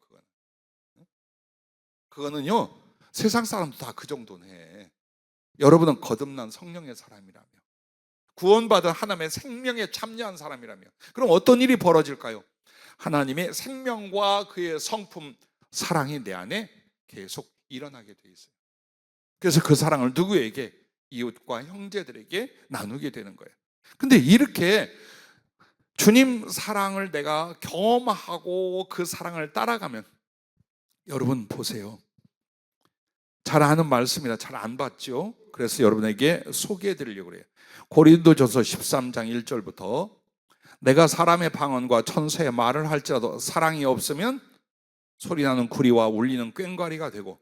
그거는요 세상 사람도 다 그 정도네. 여러분은 거듭난 성령의 사람이라며 구원받은 하나님의 생명에 참여한 사람이라며 그럼 어떤 일이 벌어질까요? 하나님의 생명과 그의 성품 사랑이 내 안에 계속 일어나게 돼 있어요. 그래서 그 사랑을 누구에게? 이웃과 형제들에게 나누게 되는 거예요. 근데 이렇게 주님 사랑을 내가 경험하고 그 사랑을 따라가면 여러분 보세요. 잘 아는 말씀이라 잘 안 봤죠? 그래서 여러분에게 소개해 드리려고 그래요. 고린도전서 13장 1절부터 내가 사람의 방언과 천사의 말을 할지라도 사랑이 없으면 소리나는 구리와 울리는 꽹과리가 되고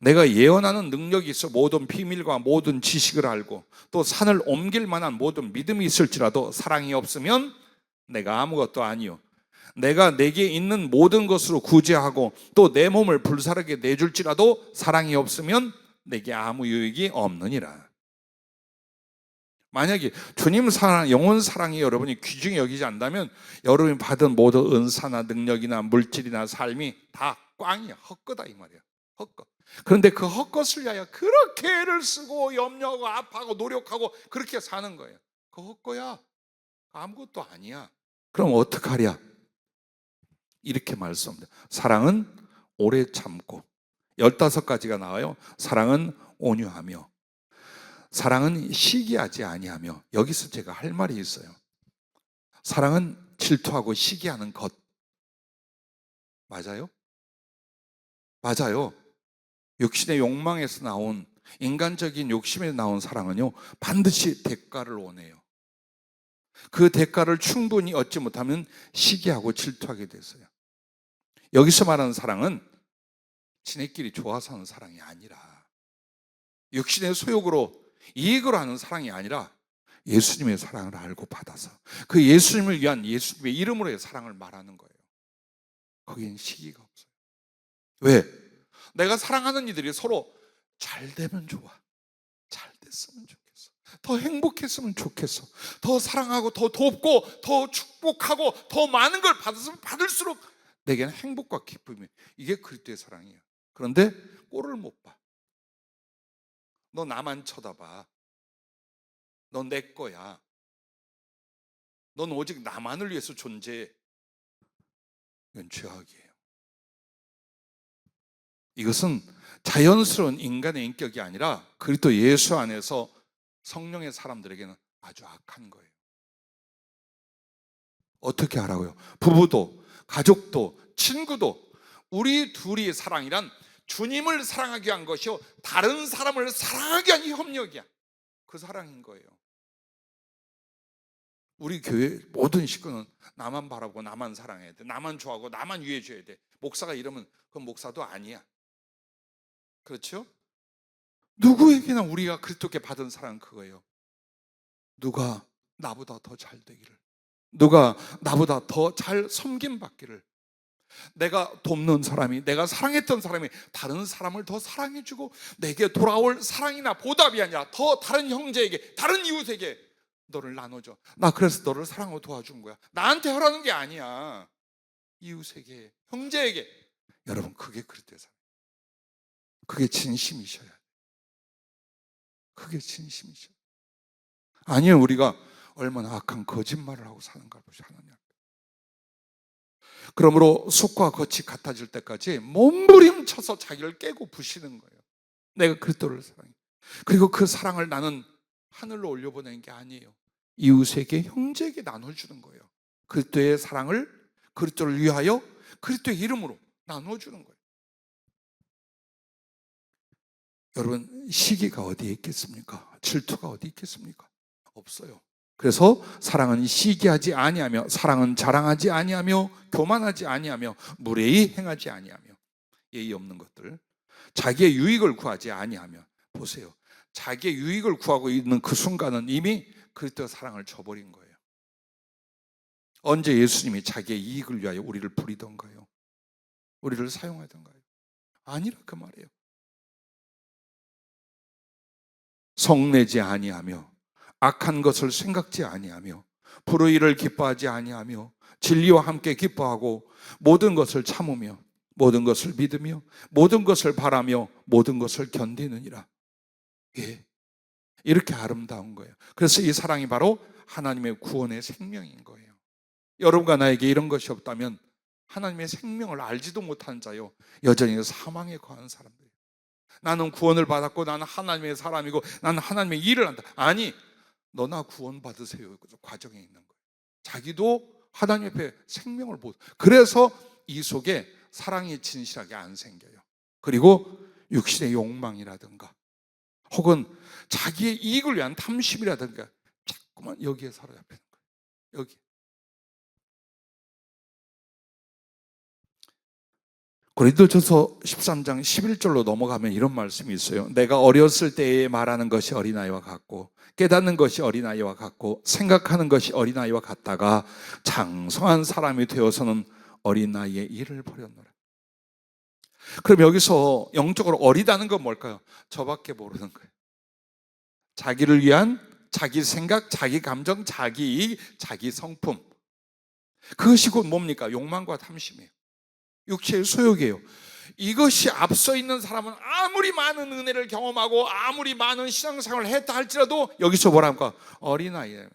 내가 예언하는 능력이 있어 모든 비밀과 모든 지식을 알고 또 산을 옮길 만한 모든 믿음이 있을지라도 사랑이 없으면 내가 아무것도 아니요 내가 내게 있는 모든 것으로 구제하고 또 내 몸을 불사르게 내줄지라도 사랑이 없으면 내게 아무 유익이 없느니라. 만약에 주님 사랑, 영혼 사랑이 여러분이 귀중히 여기지 않는다면 여러분이 받은 모든 은사나 능력이나 물질이나 삶이 다 꽝이야. 헛거다 이 말이야. 헛것. 그런데 그 헛것을 위하여 그렇게 애를 쓰고 염려하고 아파하고 노력하고 그렇게 사는 거예요. 그 헛거야. 아무것도 아니야. 그럼 어떡하랴? 이렇게 말씀합니다. 사랑은 오래 참고 15가지가 나와요. 사랑은 온유하며 사랑은 시기하지 아니하며 여기서 제가 할 말이 있어요. 사랑은 질투하고 시기하는 것 맞아요? 맞아요. 육신의 욕망에서 나온 인간적인 욕심에서 나온 사랑은요 반드시 대가를 원해요. 그 대가를 충분히 얻지 못하면 시기하고 질투하게 됐어요. 여기서 말하는 사랑은 지네끼리 좋아서 하는 사랑이 아니라 육신의 소욕으로 이익으로 하는 사랑이 아니라 예수님의 사랑을 알고 받아서 그 예수님을 위한 예수님의 이름으로의 사랑을 말하는 거예요. 거기엔 시기가 없어요. 왜? 내가 사랑하는 이들이 서로 잘 되면 좋아. 잘 됐으면 좋겠어. 더 행복했으면 좋겠어. 더 사랑하고 더 돕고 더 축복하고 더 많은 걸 받았으면 받을수록 내게는 행복과 기쁨이 이게 그리스도의 사랑이에요. 그런데 꼴을 못 봐. 너 나만 쳐다봐. 넌 내 거야. 넌 오직 나만을 위해서 존재해. 이건 죄악이에요. 이것은 자연스러운 인간의 인격이 아니라 그리스도 예수 안에서 성령의 사람들에게는 아주 악한 거예요. 어떻게 하라고요? 부부도 가족도 친구도 우리 둘이 사랑이란 주님을 사랑하기 위한 것이요 다른 사람을 사랑하기 위한 협력이야. 그 사랑인 거예요. 우리 교회 모든 식구는 나만 바라보고 나만 사랑해야 돼. 나만 좋아하고 나만 위해줘야 돼. 목사가 이러면 그건 목사도 아니야. 그렇죠? 누구에게나 우리가 그리스도께 받은 사랑은 그거예요. 누가 나보다 더 잘 되기를, 누가 나보다 더 잘 섬김 받기를, 내가 돕는 사람이, 내가 사랑했던 사람이 다른 사람을 더 사랑해주고 내게 돌아올 사랑이나 보답이 아니라 더 다른 형제에게, 다른 이웃에게 너를 나눠줘. 나 그래서 너를 사랑하고 도와준 거야. 나한테 하라는 게 아니야. 이웃에게, 형제에게. 여러분 그게 그리스도의 사랑. 그게 진심이셔야 돼. 그게 진심이셔. 아니요 우리가 얼마나 악한 거짓말을 하고 사는가 보셔 하느냐. 그러므로 숯과 겉이 같아질 때까지 몸부림쳐서 자기를 깨고 부시는 거예요. 내가 그리스도를 사랑해. 그리고 그 사랑을 나는 하늘로 올려보내는 게 아니에요. 이웃에게, 형제에게 나눠주는 거예요. 그리스도의 사랑을 그리스도를 위하여 그리스도의 이름으로 나눠주는 거예요. 여러분, 시기가 어디에 있겠습니까? 질투가 어디 있겠습니까? 없어요. 그래서 사랑은 시기하지 아니하며, 사랑은 자랑하지 아니하며, 교만하지 아니하며, 무례히 행하지 아니하며, 예의 없는 것들, 자기의 유익을 구하지 아니하며. 보세요, 자기의 유익을 구하고 있는 그 순간은 이미 그리스도의 사랑을 저버린 거예요. 언제 예수님이 자기의 이익을 위하여 우리를 부리던가요? 우리를 사용하던가요? 아니라 그 말이에요. 성내지 아니하며, 악한 것을 생각지 아니하며, 불의 일을 기뻐하지 아니하며, 진리와 함께 기뻐하고, 모든 것을 참으며, 모든 것을 믿으며, 모든 것을 바라며, 모든 것을 견디느니라. 예, 이렇게 아름다운 거예요. 그래서 이 사랑이 바로 하나님의 구원의 생명인 거예요. 여러분과 나에게 이런 것이 없다면 하나님의 생명을 알지도 못한 자요, 여전히 사망에 거한 사람들. 나는 구원을 받았고, 나는 하나님의 사람이고, 나는 하나님의 일을 한다. 아니, 너나 구원 받으세요. 그 과정에 있는 거예요. 자기도 하나님 앞에 생명을 못. 그래서 이 속에 사랑이 진실하게 안 생겨요. 그리고 육신의 욕망이라든가, 혹은 자기의 이익을 위한 탐심이라든가, 자꾸만 여기에 사로잡히는 거예요. 여기. 고린도전서 13장 11절로 넘어가면 이런 말씀이 있어요. 내가 어렸을 때에 말하는 것이 어린아이와 같고, 깨닫는 것이 어린아이와 같고, 생각하는 것이 어린아이와 같다가 장성한 사람이 되어서는 어린아이의 일을 버렸노라. 그럼 여기서 영적으로 어리다는 건 뭘까요? 저밖에 모르는 거예요. 자기를 위한 자기 생각, 자기 감정, 자기 이익, 자기 성품. 그것이 곧 뭡니까? 욕망과 탐심이에요. 육체의 소욕이에요. 이것이 앞서 있는 사람은 아무리 많은 은혜를 경험하고 아무리 많은 신앙생활을 했다 할지라도 여기서 뭐랍니까? 어린아이예요.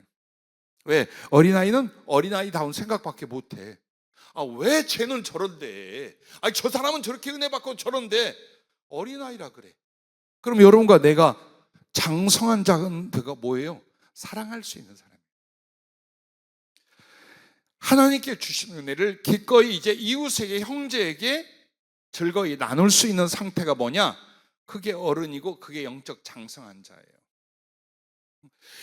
왜? 어린아이는 어린아이다운 생각밖에 못해. 왜 쟤는 저런데? 저 사람은 저렇게 은혜 받고 저런데? 어린아이라 그래. 그럼 여러분과 내가 장성한 자는 그가 뭐예요? 사랑할 수 있는 사람이에요. 하나님께 주신 은혜를 기꺼이 이제 이웃에게, 형제에게 즐거이 나눌 수 있는 상태가 뭐냐? 그게 어른이고 그게 영적 장성한 자예요.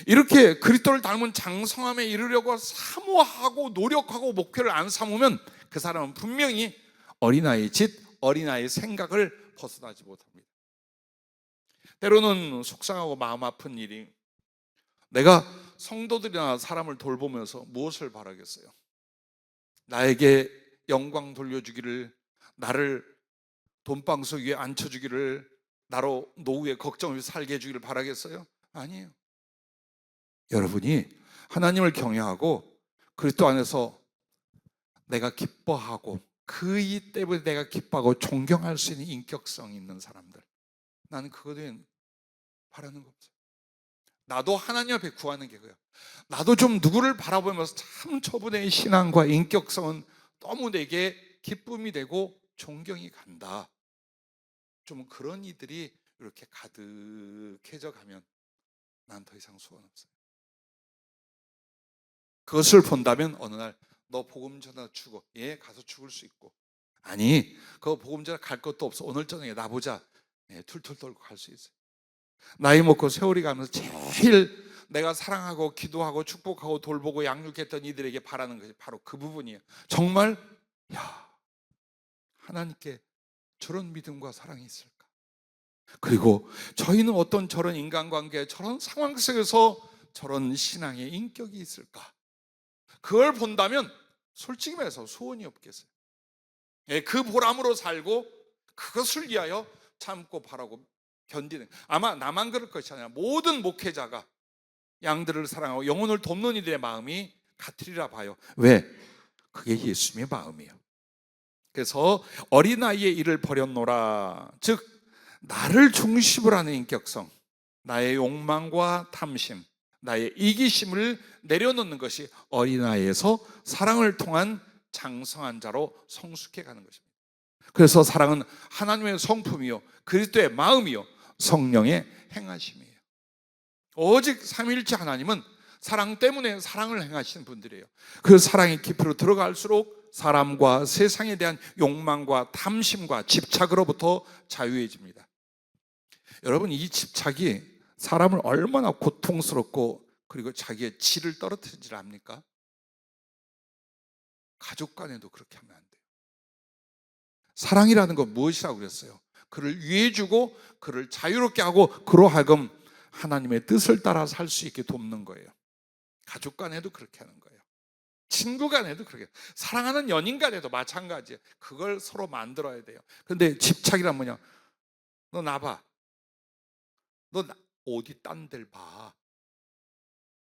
이렇게 그리스도를 닮은 장성함에 이르려고 사모하고 노력하고 목표를 안 삼으면 그 사람은 분명히 어린아이의 짓, 어린아이의 생각을 벗어나지 못합니다. 때로는 속상하고 마음 아픈 일이, 내가 성도들이나 사람을 돌보면서 무엇을 바라겠어요? 나에게 영광 돌려주기를, 나를 돈방석 위에 앉혀주기를, 나로 노후에 걱정 없이 살게 해주기를 바라겠어요? 아니에요. 여러분이 하나님을 경외하고 그리스도 안에서 내가 기뻐하고 그 이 때문에 내가 기뻐하고 존경할 수 있는 인격성 있는 사람들, 나는 그거는 바라는 거 없어요. 나도 하나님 앞에 구하는 게 그거야. 나도 좀 누구를 바라보면서 참 저분의 신앙과 인격성은 너무 내게 기쁨이 되고 존경이 간다. 좀 그런 이들이 이렇게 가득해져 가면 난 더 이상 소원 없어요. 그것을 본다면 어느 날 너 복음 전하 죽어. 예, 가서 죽을 수 있고. 아니, 그거 복음 전하 갈 것도 없어. 오늘 저녁에 나보자. 예, 툴툴 떨고 갈 수 있어요. 나이 먹고 세월이 가면서 제일 내가 사랑하고 기도하고 축복하고 돌보고 양육했던 이들에게 바라는 것이 바로 그 부분이에요. 정말 하나님께 저런 믿음과 사랑이 있을까? 그리고 저희는 어떤 저런 인간관계, 저런 상황 속에서 저런 신앙의 인격이 있을까? 그걸 본다면 솔직히 말해서 소원이 없겠어요. 예, 그 보람으로 살고 그것을 위하여 참고 바라고 견디는, 아마 나만 그럴 것이 아니라 모든 목회자가 양들을 사랑하고 영혼을 돕는 이들의 마음이 같으리라 봐요. 왜? 그게 예수님의 마음이에요. 그래서 어린아이의 일을 버렸노라, 즉 나를 중심으로 하는 인격성, 나의 욕망과 탐심, 나의 이기심을 내려놓는 것이 어린아이에서 사랑을 통한 장성한 자로 성숙해 가는 것입니다. 그래서 사랑은 하나님의 성품이요, 그리스도의 마음이요, 성령의 행하심이에요. 오직 삼위일체 하나님은 사랑 때문에 사랑을 행하시는 분들이에요. 그 사랑의 깊이로 들어갈수록 사람과 세상에 대한 욕망과 탐심과 집착으로부터 자유해집니다. 여러분, 이 집착이 사람을 얼마나 고통스럽고 그리고 자기의 질을 떨어뜨리지 압니까? 가족 간에도 그렇게 하면 안 돼요. 사랑이라는 건 무엇이라고 그랬어요? 그를 위해주고 그를 자유롭게 하고 그로 하여금 하나님의 뜻을 따라 살 수 있게 돕는 거예요. 가족 간에도 그렇게 하는 거예요. 친구 간에도 그렇게, 사랑하는 연인 간에도 마찬가지예요. 그걸 서로 만들어야 돼요. 그런데 집착이란 뭐냐? 너 나봐. 너 어디 딴 데를 봐.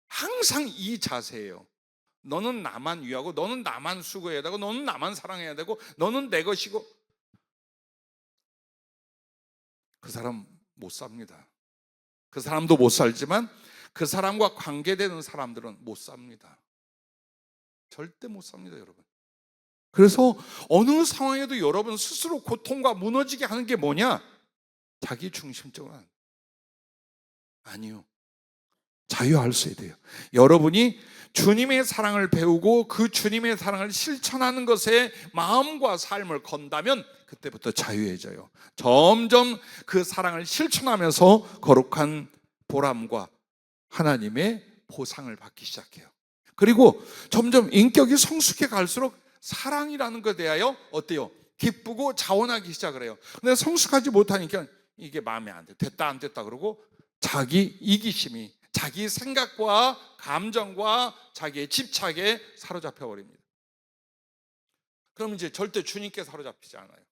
항상 이 자세예요. 너는 나만 위하고 너는 나만 수고해야 되고 너는 나만 사랑해야 되고 너는 내 것이고. 그 사람 못 삽니다. 그 사람도 못 살지만 그 사람과 관계되는 사람들은 못 삽니다. 절대 못 삽니다, 여러분. 그래서 어느 상황에도 여러분 스스로 고통과 무너지게 하는 게 뭐냐? 자기 중심적으로 아니요. 자유할 수 있어야 돼요. 여러분이 주님의 사랑을 배우고 그 주님의 사랑을 실천하는 것에 마음과 삶을 건다면 그때부터 자유해져요. 점점 그 사랑을 실천하면서 거룩한 보람과 하나님의 보상을 받기 시작해요. 그리고 점점 인격이 성숙해 갈수록 사랑이라는 것에 대하여 어때요? 기쁘고 자원하기 시작을 해요. 근데 성숙하지 못하니까 이게 마음에 안 돼. 됐다 안 됐다 그러고 자기 이기심이 자기 생각과 감정과 자기의 집착에 사로잡혀 버립니다. 그럼 이제 절대 주님께 사로잡히지 않아요.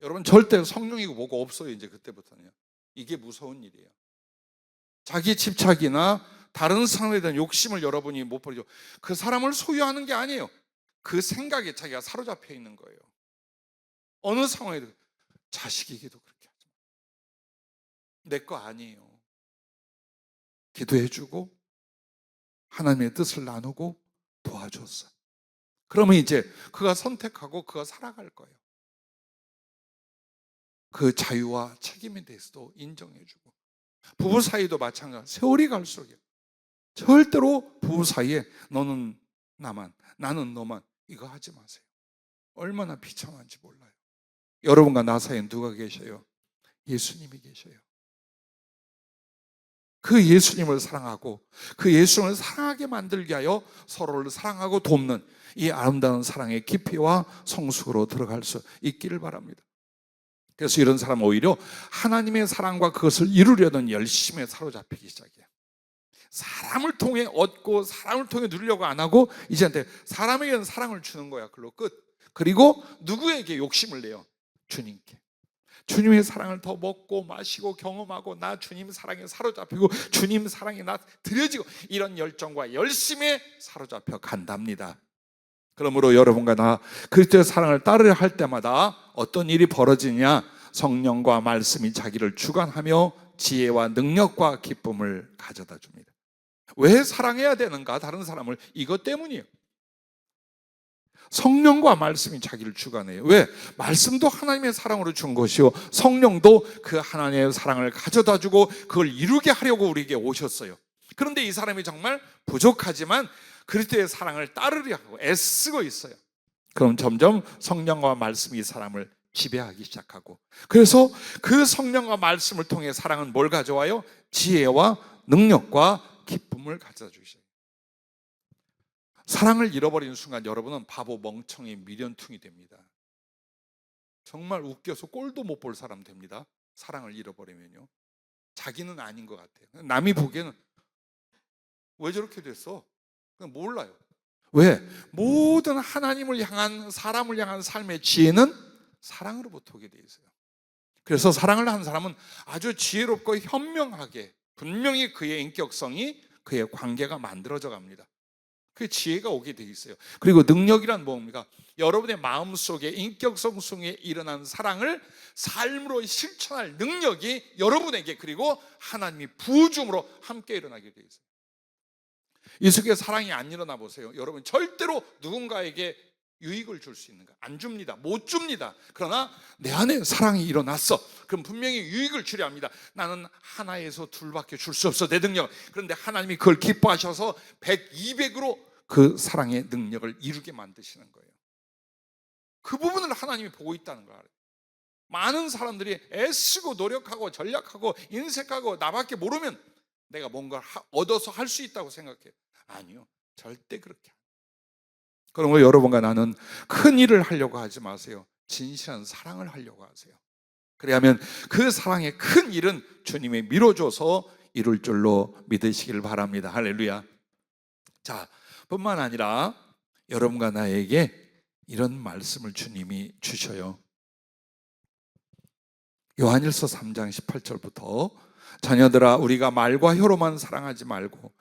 여러분, 절대 성령이고 뭐가 없어요. 이제 그때부터는요. 이게 무서운 일이에요. 자기 집착이나 다른 사람에 대한 욕심을 여러분이 못 버리죠. 그 사람을 소유하는 게 아니에요. 그 생각에 자기가 사로잡혀 있는 거예요. 어느 상황에도. 자식에게도 그렇게 하죠. 내 거 아니에요. 기도해주고 하나님의 뜻을 나누고 도와줬어. 그러면 이제 그가 선택하고 그가 살아갈 거예요. 그 자유와 책임에 대해서도 인정해주고. 부부 사이도 마찬가지. 세월이 갈수록 절대로 부부 사이에 너는 나만, 나는 너만 이거 하지 마세요. 얼마나 비참한지 몰라요. 여러분과 나 사이에 누가 계셔요? 예수님이 계셔요. 그 예수님을 사랑하고 그 예수님을 사랑하게 만들게 하여 서로를 사랑하고 돕는 이 아름다운 사랑의 깊이와 성숙으로 들어갈 수 있기를 바랍니다. 그래서 이런 사람은 오히려 하나님의 사랑과 그것을 이루려는 열심에 사로잡히기 시작해요. 사람을 통해 얻고 사람을 통해 누리려고 안 하고 이제한테 사람에게는 사랑을 주는 거야. 그걸로 끝. 그리고 누구에게 욕심을 내요? 주님께. 주님의 사랑을 더 먹고 마시고 경험하고 나 주님 사랑에 사로잡히고 주님 사랑에 나 드려지고 이런 열정과 열심에 사로잡혀 간답니다. 그러므로 여러분과 나 그리스도의 사랑을 따르려 할 때마다 어떤 일이 벌어지냐? 성령과 말씀이 자기를 주관하며 지혜와 능력과 기쁨을 가져다 줍니다. 왜 사랑해야 되는가? 다른 사람을 이것 때문이에요. 성령과 말씀이 자기를 주관해요. 왜? 말씀도 하나님의 사랑으로 준 것이요 성령도 그 하나님의 사랑을 가져다 주고 그걸 이루게 하려고 우리에게 오셨어요. 그런데 이 사람이 정말 부족하지만 그리스도의 사랑을 따르려 하고 애쓰고 있어요. 그럼 점점 성령과 말씀이 이 사람을 지배하기 시작하고, 그래서 그 성령과 말씀을 통해 사랑은 뭘 가져와요? 지혜와 능력과 기쁨을 가져다 주시죠. 사랑을 잃어버리는 순간 여러분은 바보 멍청이 미련퉁이 됩니다. 정말 웃겨서 꼴도 못 볼 사람 됩니다. 사랑을 잃어버리면요. 자기는 아닌 것 같아요. 남이 보기에는 왜 저렇게 됐어? 그냥 몰라요. 왜? 모든 하나님을 향한 사람을 향한 삶의 지혜는 사랑으로부터 오게 돼 있어요. 그래서 사랑을 하는 사람은 아주 지혜롭고 현명하게 분명히 그의 인격성이 그의 관계가 만들어져 갑니다. 그 지혜가 오게 돼 있어요. 그리고 능력이란 뭡니까? 여러분의 마음속에 인격성 속에 일어난 사랑을 삶으로 실천할 능력이 여러분에게 그리고 하나님이 부어줌으로 함께 일어나게 돼 있어요. 이 속에 사랑이 안 일어나 보세요. 여러분 절대로 누군가에게 유익을 줄 수 있는가? 안 줍니다. 못 줍니다. 그러나 내 안에 사랑이 일어났어. 그럼 분명히 유익을 주려 합니다. 나는 하나에서 둘밖에 줄 수 없어, 내 능력. 그런데 하나님이 그걸 기뻐하셔서 100, 200으로 그 사랑의 능력을 이루게 만드시는 거예요. 그 부분을 하나님이 보고 있다는 걸 알아요. 많은 사람들이 애쓰고 노력하고 전략하고 인색하고 나밖에 모르면 내가 뭔가 얻어서 할 수 있다고 생각해요. 아니요, 절대 그렇게. 그러므로 여러분과 나는 큰 일을 하려고 하지 마세요. 진실한 사랑을 하려고 하세요. 그래야면 그 사랑의 큰 일은 주님이 밀어줘서 이룰 줄로 믿으시길 바랍니다. 할렐루야. 자, 뿐만 아니라 여러분과 나에게 이런 말씀을 주님이 주셔요. 요한일서 3장 18절부터 자녀들아 우리가 말과 혀로만 사랑하지 말고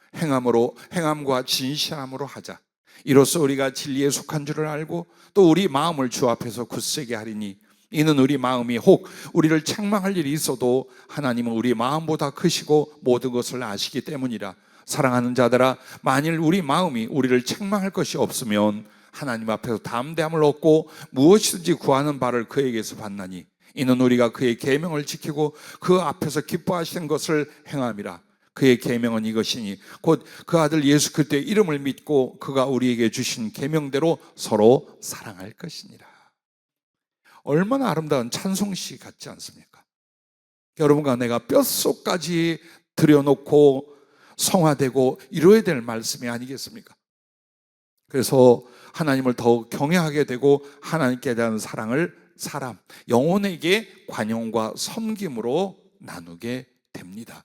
행함과 진실함으로 하자. 이로써 우리가 진리에 속한 줄을 알고 또 우리 마음을 주 앞에서 굳세게 하리니 이는 우리 마음이 혹 우리를 책망할 일이 있어도 하나님은 우리 마음보다 크시고 모든 것을 아시기 때문이라. 사랑하는 자들아 만일 우리 마음이 우리를 책망할 것이 없으면 하나님 앞에서 담대함을 얻고 무엇이든지 구하는 바를 그에게서 받나니 이는 우리가 그의 계명을 지키고 그 앞에서 기뻐하시는 것을 행함이라. 그의 계명은 이것이니 곧 그 아들 예수 그리스도의 이름을 믿고 그가 우리에게 주신 계명대로 서로 사랑할 것이니라. 얼마나 아름다운 찬송시 같지 않습니까? 여러분과 내가 뼛속까지 들여놓고 성화되고 이루어야 될 말씀이 아니겠습니까? 그래서 하나님을 더욱 경외하게 되고 하나님께 대한 사랑을 사람, 영혼에게 관용과 섬김으로 나누게 됩니다.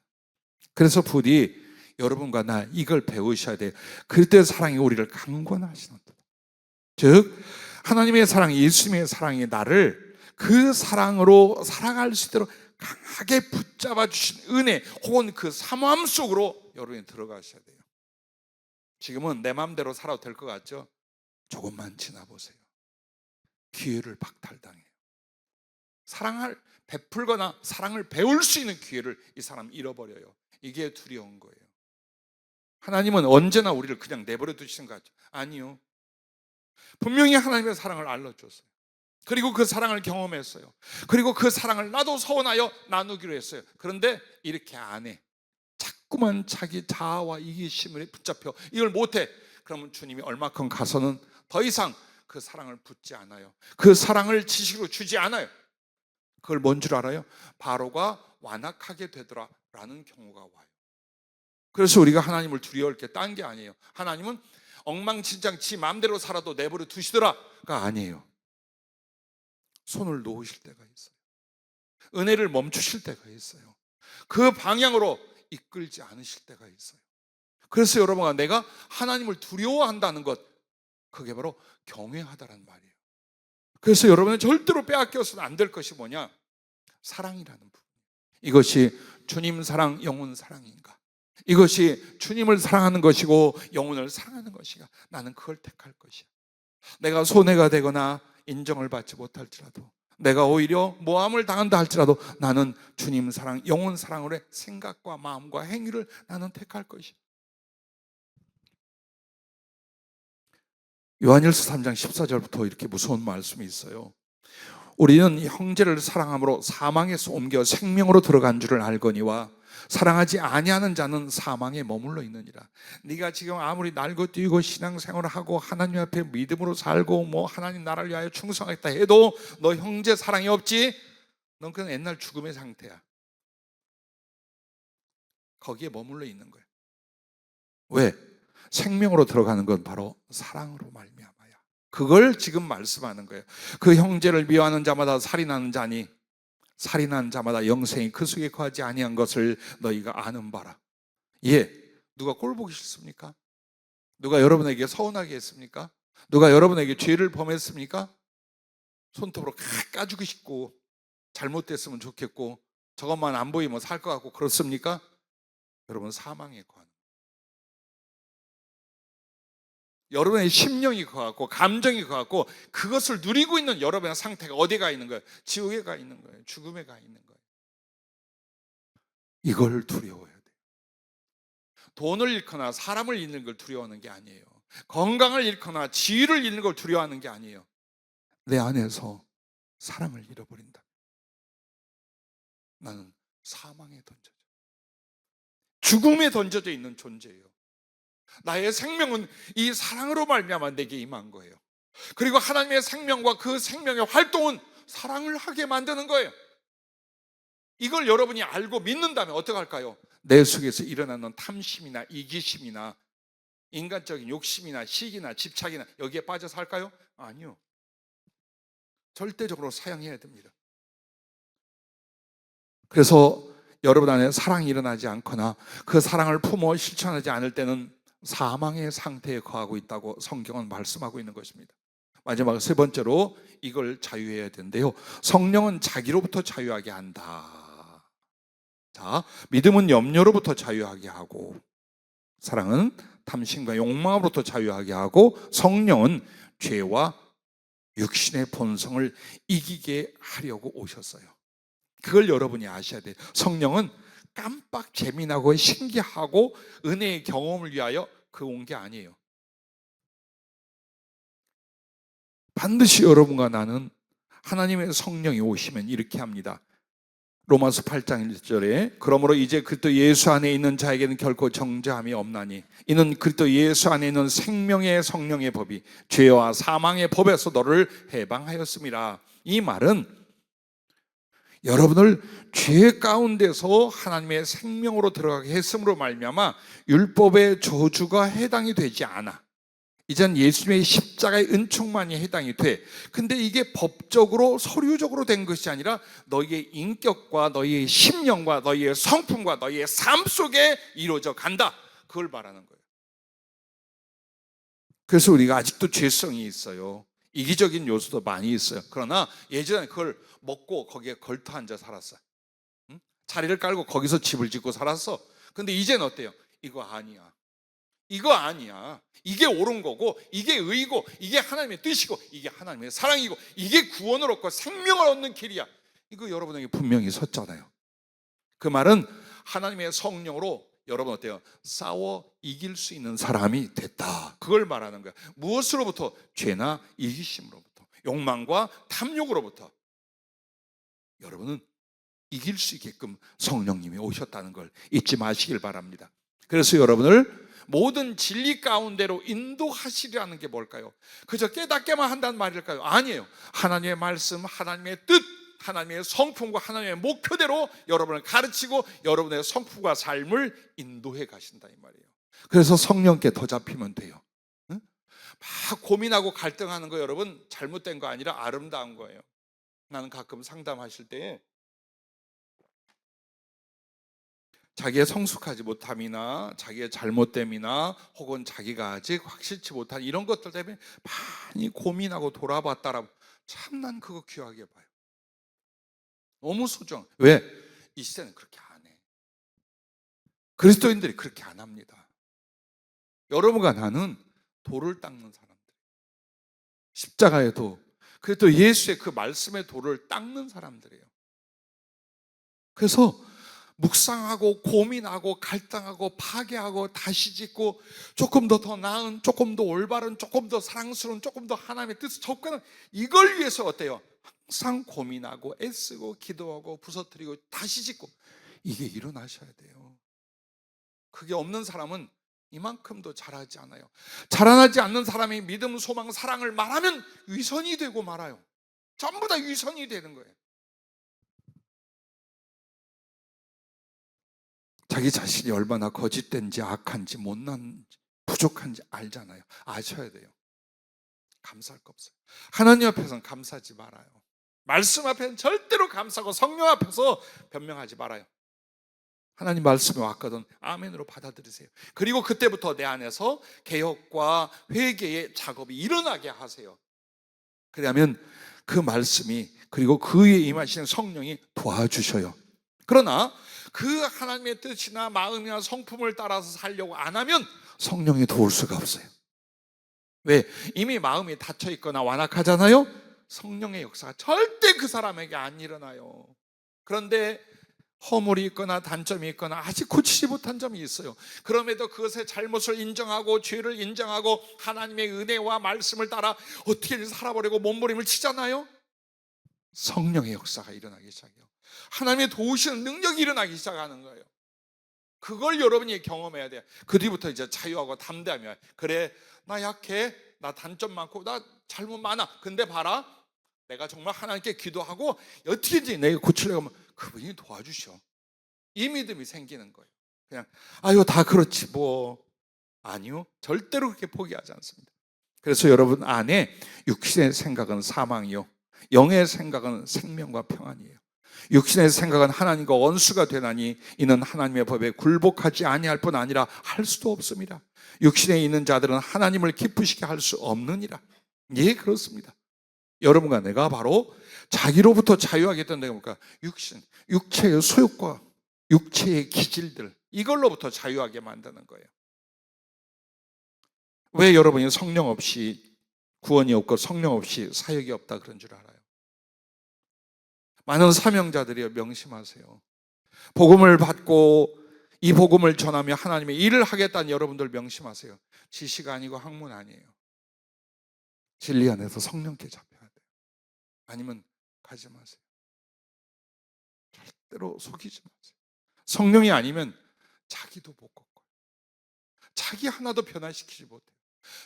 그래서 부디 여러분과 나 이걸 배우셔야 돼요. 그때 사랑이 우리를 강권하시는 것. 즉 하나님의 사랑, 예수님의 사랑이 나를 그 사랑으로 살아갈 수 있도록 강하게 붙잡아 주신 은혜 혹은 그 사모함 속으로 여러분이 들어가셔야 돼요. 지금은 내 마음대로 살아도 될 것 같죠? 조금만 지나보세요. 기회를 박탈당해요. 사랑을 베풀거나 사랑을 배울 수 있는 기회를 이 사람 잃어버려요. 이게 두려운 거예요. 하나님은 언제나 우리를 그냥 내버려 두시는 것 같죠? 아니요. 분명히 하나님의 사랑을 알려줬어요. 그리고 그 사랑을 경험했어요. 그리고 그 사랑을 나도 서원하여 나누기로 했어요. 그런데 이렇게 안 해. 자꾸만 자기 자아와 이기심에 붙잡혀 이걸 못해. 그러면 주님이 얼마큼 가서는 더 이상 그 사랑을 붙지 않아요. 그 사랑을 지식으로 주지 않아요. 그걸 뭔 줄 알아요? 바로가 완악하게 되더라라는 경우가 와요. 그래서 우리가 하나님을 두려워할 게 딴 게 아니에요. 하나님은 엉망진창 지 마음대로 살아도 내버려 두시더라가 아니에요. 손을 놓으실 때가 있어요. 은혜를 멈추실 때가 있어요. 그 방향으로 이끌지 않으실 때가 있어요. 그래서 여러분아, 내가 하나님을 두려워한다는 것, 그게 바로 경외하다란 말이에요. 그래서 여러분은 절대로 빼앗겨서는 안 될 것이 뭐냐? 사랑이라는 부분. 이것이 주님 사랑, 영혼 사랑인가? 이것이 주님을 사랑하는 것이고 영혼을 사랑하는 것이가? 나는 그걸 택할 것이야. 내가 손해가 되거나 인정을 받지 못할지라도, 내가 오히려 모함을 당한다 할지라도 나는 주님 사랑, 영혼 사랑으로의 생각과 마음과 행위를 나는 택할 것이야. 요한일서 3장 14절부터 이렇게 무서운 말씀이 있어요. 우리는 형제를 사랑함으로 사망에서 옮겨 생명으로 들어간 줄을 알거니와 사랑하지 아니하는 자는 사망에 머물러 있느니라. 네가 지금 아무리 날고 뛰고 신앙생활을 하고 하나님 앞에 믿음으로 살고 뭐 하나님 나라를 위하여 충성하겠다 해도 너 형제 사랑이 없지? 넌 그냥 옛날 죽음의 상태야. 거기에 머물러 있는 거야. 왜? 생명으로 들어가는 건 바로 사랑으로 말미암아야. 그걸 지금 말씀하는 거예요. 그 형제를 미워하는 자마다 살인하는 자니 살인한 자마다 영생이 그 속에 거하지 아니한 것을 너희가 아는 바라. 예, 누가 꼴 보기 싫습니까? 누가 여러분에게 서운하게 했습니까? 누가 여러분에게 죄를 범했습니까? 손톱으로 까주고 싶고 잘못됐으면 좋겠고 저것만 안 보이면 살 것 같고 그렇습니까? 여러분 사망에 거하는, 여러분의 심령이 거하고 감정이 거하고 그것을 누리고 있는 여러분의 상태가 어디에 가 있는 거예요? 지옥에 가 있는 거예요. 죽음에 가 있는 거예요. 이걸 두려워해야 돼요. 돈을 잃거나 사람을 잃는 걸 두려워하는 게 아니에요. 건강을 잃거나 지위를 잃는 걸 두려워하는 게 아니에요. 내 안에서 사랑을 잃어버린다. 나는 사망에 던져져, 죽음에 던져져 있는 존재예요. 나의 생명은 이 사랑으로 말미암아 내게 임한 거예요. 그리고 하나님의 생명과 그 생명의 활동은 사랑을 하게 만드는 거예요. 이걸 여러분이 알고 믿는다면 어떡할까요? 내 속에서 일어나는 탐심이나 이기심이나 인간적인 욕심이나 시기나 집착이나 여기에 빠져 살까요? 아니요. 절대적으로 사양해야 됩니다. 그래서 여러분 안에 사랑이 일어나지 않거나 그 사랑을 품어 실천하지 않을 때는 사망의 상태에 거하고 있다고 성경은 말씀하고 있는 것입니다. 마지막 세 번째로 이걸 자유해야 되는데요. 성령은 자기로부터 자유하게 한다. 자, 믿음은 염려로부터 자유하게 하고, 사랑은 탐심과 욕망으로부터 자유하게 하고, 성령은 죄와 육신의 본성을 이기게 하려고 오셨어요. 그걸 여러분이 아셔야 돼요. 성령은 깜빡 재미나고 신기하고 은혜의 경험을 위하여 온 게 아니에요. 반드시 여러분과 나는 하나님의 성령이 오시면 이렇게 합니다. 로마서 8장 1절에 그러므로 이제 그리스도 예수 안에 있는 자에게는 결코 정죄함이 없나니 이는 그리스도 예수 안에 있는 생명의 성령의 법이 죄와 사망의 법에서 너를 해방하였음이라. 이 말은 여러분을 죄 가운데서 하나님의 생명으로 들어가게 했음으로 말미암아 율법의 저주가 해당이 되지 않아. 이젠 예수님의 십자가의 은총만이 해당이 돼. 근데 이게 법적으로 서류적으로 된 것이 아니라 너희의 인격과 너희의 심령과 너희의 성품과 너희의 삶 속에 이루어져 간다. 그걸 말하는 거예요. 그래서 우리가 아직도 죄성이 있어요. 이기적인 요소도 많이 있어요. 그러나 예전에 그걸 먹고 거기에 걸터 앉아 살았어요. 자리를 깔고 거기서 집을 짓고 살았어. 근데 이제는 어때요? 이거 아니야. 이거 아니야. 이게 옳은 거고, 이게 의고, 이게 하나님의 뜻이고, 이게 하나님의 사랑이고, 이게 구원을 얻고 생명을 얻는 길이야. 이거 여러분에게 분명히 섰잖아요. 그 말은 하나님의 성령으로 여러분 어때요? 싸워 이길 수 있는 사람이 됐다. 그걸 말하는 거야. 무엇으로부터? 죄나 이기심으로부터, 욕망과 탐욕으로부터. 여러분은 이길 수 있게끔 성령님이 오셨다는 걸 잊지 마시길 바랍니다. 그래서 여러분을 모든 진리 가운데로 인도하시리라는 게 뭘까요? 그저 깨닫게만 한다는 말일까요? 아니에요. 하나님의 말씀, 하나님의 뜻, 하나님의 성품과 하나님의 목표대로 여러분을 가르치고 여러분의 성품과 삶을 인도해 가신다 이 말이에요. 그래서 성령께 더 잡히면 돼요. 응? 막 고민하고 갈등하는 거 여러분 잘못된 거 아니라 아름다운 거예요. 나는 가끔 상담하실 때 자기의 성숙하지 못함이나 자기의 잘못됨이나 혹은 자기가 아직 확실치 못한 이런 것들 때문에 많이 고민하고 돌아봤다라고. 참 난 그거 귀하게 봐요. 너무 소중해. 왜? 이 시대는 그렇게 안 해. 그리스도인들이 그렇게 안 합니다. 여러분과 나는 돌을 닦는 사람들, 십자가의 돌, 그래도 예수의 그 말씀의 돌을 닦는 사람들이에요. 그래서 묵상하고 고민하고 갈등하고 파괴하고 다시 짓고 조금 더 나은, 조금 더 올바른, 조금 더 사랑스러운, 조금 더 하나님의 뜻을 접근하는 이걸 위해서 어때요? 항상 고민하고 애쓰고 기도하고 부서뜨리고 다시 짓고 이게 일어나셔야 돼요. 그게 없는 사람은 이만큼도 자라지 않아요. 자라나지 않는 사람이 믿음, 소망, 사랑을 말하면 위선이 되고 말아요. 전부 다 위선이 되는 거예요. 자기 자신이 얼마나 거짓된지 악한지 못난지 부족한지 알잖아요. 아셔야 돼요. 감사할 거 없어요. 하나님 앞에서는 감사하지 말아요. 말씀 앞에는 절대로 감사하고 성령 앞에서 변명하지 말아요. 하나님 말씀이 왔거든 아멘으로 받아들이세요. 그리고 그때부터 내 안에서 개혁과 회개의 작업이 일어나게 하세요. 그러면 그 말씀이 그리고 그 위에 임하시는 성령이 도와주셔요. 그러나 그 하나님의 뜻이나 마음이나 성품을 따라서 살려고 안 하면 성령이 도울 수가 없어요. 왜? 이미 마음이 닫혀 있거나 완악하잖아요. 성령의 역사가 절대 그 사람에게 안 일어나요. 그런데 허물이 있거나 단점이 있거나 아직 고치지 못한 점이 있어요. 그럼에도 그것의 잘못을 인정하고 죄를 인정하고 하나님의 은혜와 말씀을 따라 어떻게든 살아보려고 몸부림을 치잖아요. 성령의 역사가 일어나기 시작해요. 하나님의 도우시는 능력이 일어나기 시작하는 거예요. 그걸 여러분이 경험해야 돼요. 그 뒤부터 이제 자유하고 담대하며 그래 나 약해, 나 단점 많고 나 잘못 많아. 근데 봐라 내가 정말 하나님께 기도하고 어떻게든지 내가 고치려고 하면 그분이 도와주셔. 이 믿음이 생기는 거예요. 그냥 아유 다 그렇지 뭐. 아니요, 절대로 그렇게 포기하지 않습니다. 그래서 여러분 안에 육신의 생각은 사망이요, 영의 생각은 생명과 평안이에요. 육신의 생각은 하나님과 원수가 되나니 이는 하나님의 법에 굴복하지 아니할 뿐 아니라 할 수도 없습니다. 육신에 있는 자들은 하나님을 기쁘시게 할 수 없느니라. 예, 그렇습니다. 여러분과 내가 바로 자기로부터 자유하게 된다고 보니까 육신, 육체의 소욕과 육체의 기질들, 이걸로부터 자유하게 만드는 거예요. 왜 여러분이 성령 없이 구원이 없고 성령 없이 사역이 없다 그런 줄 알아요? 많은 사명자들이 명심하세요. 복음을 받고 이 복음을 전하며 하나님의 일을 하겠다는 여러분들 명심하세요. 지식 아니고 학문 아니에요. 진리 안에서 성령께 잡혀야 돼요. 아니면 가지 마세요. 절대로 속이지 마세요. 성령이 아니면 자기도 못 걷고요. 자기 하나도 변화시키지 못해요.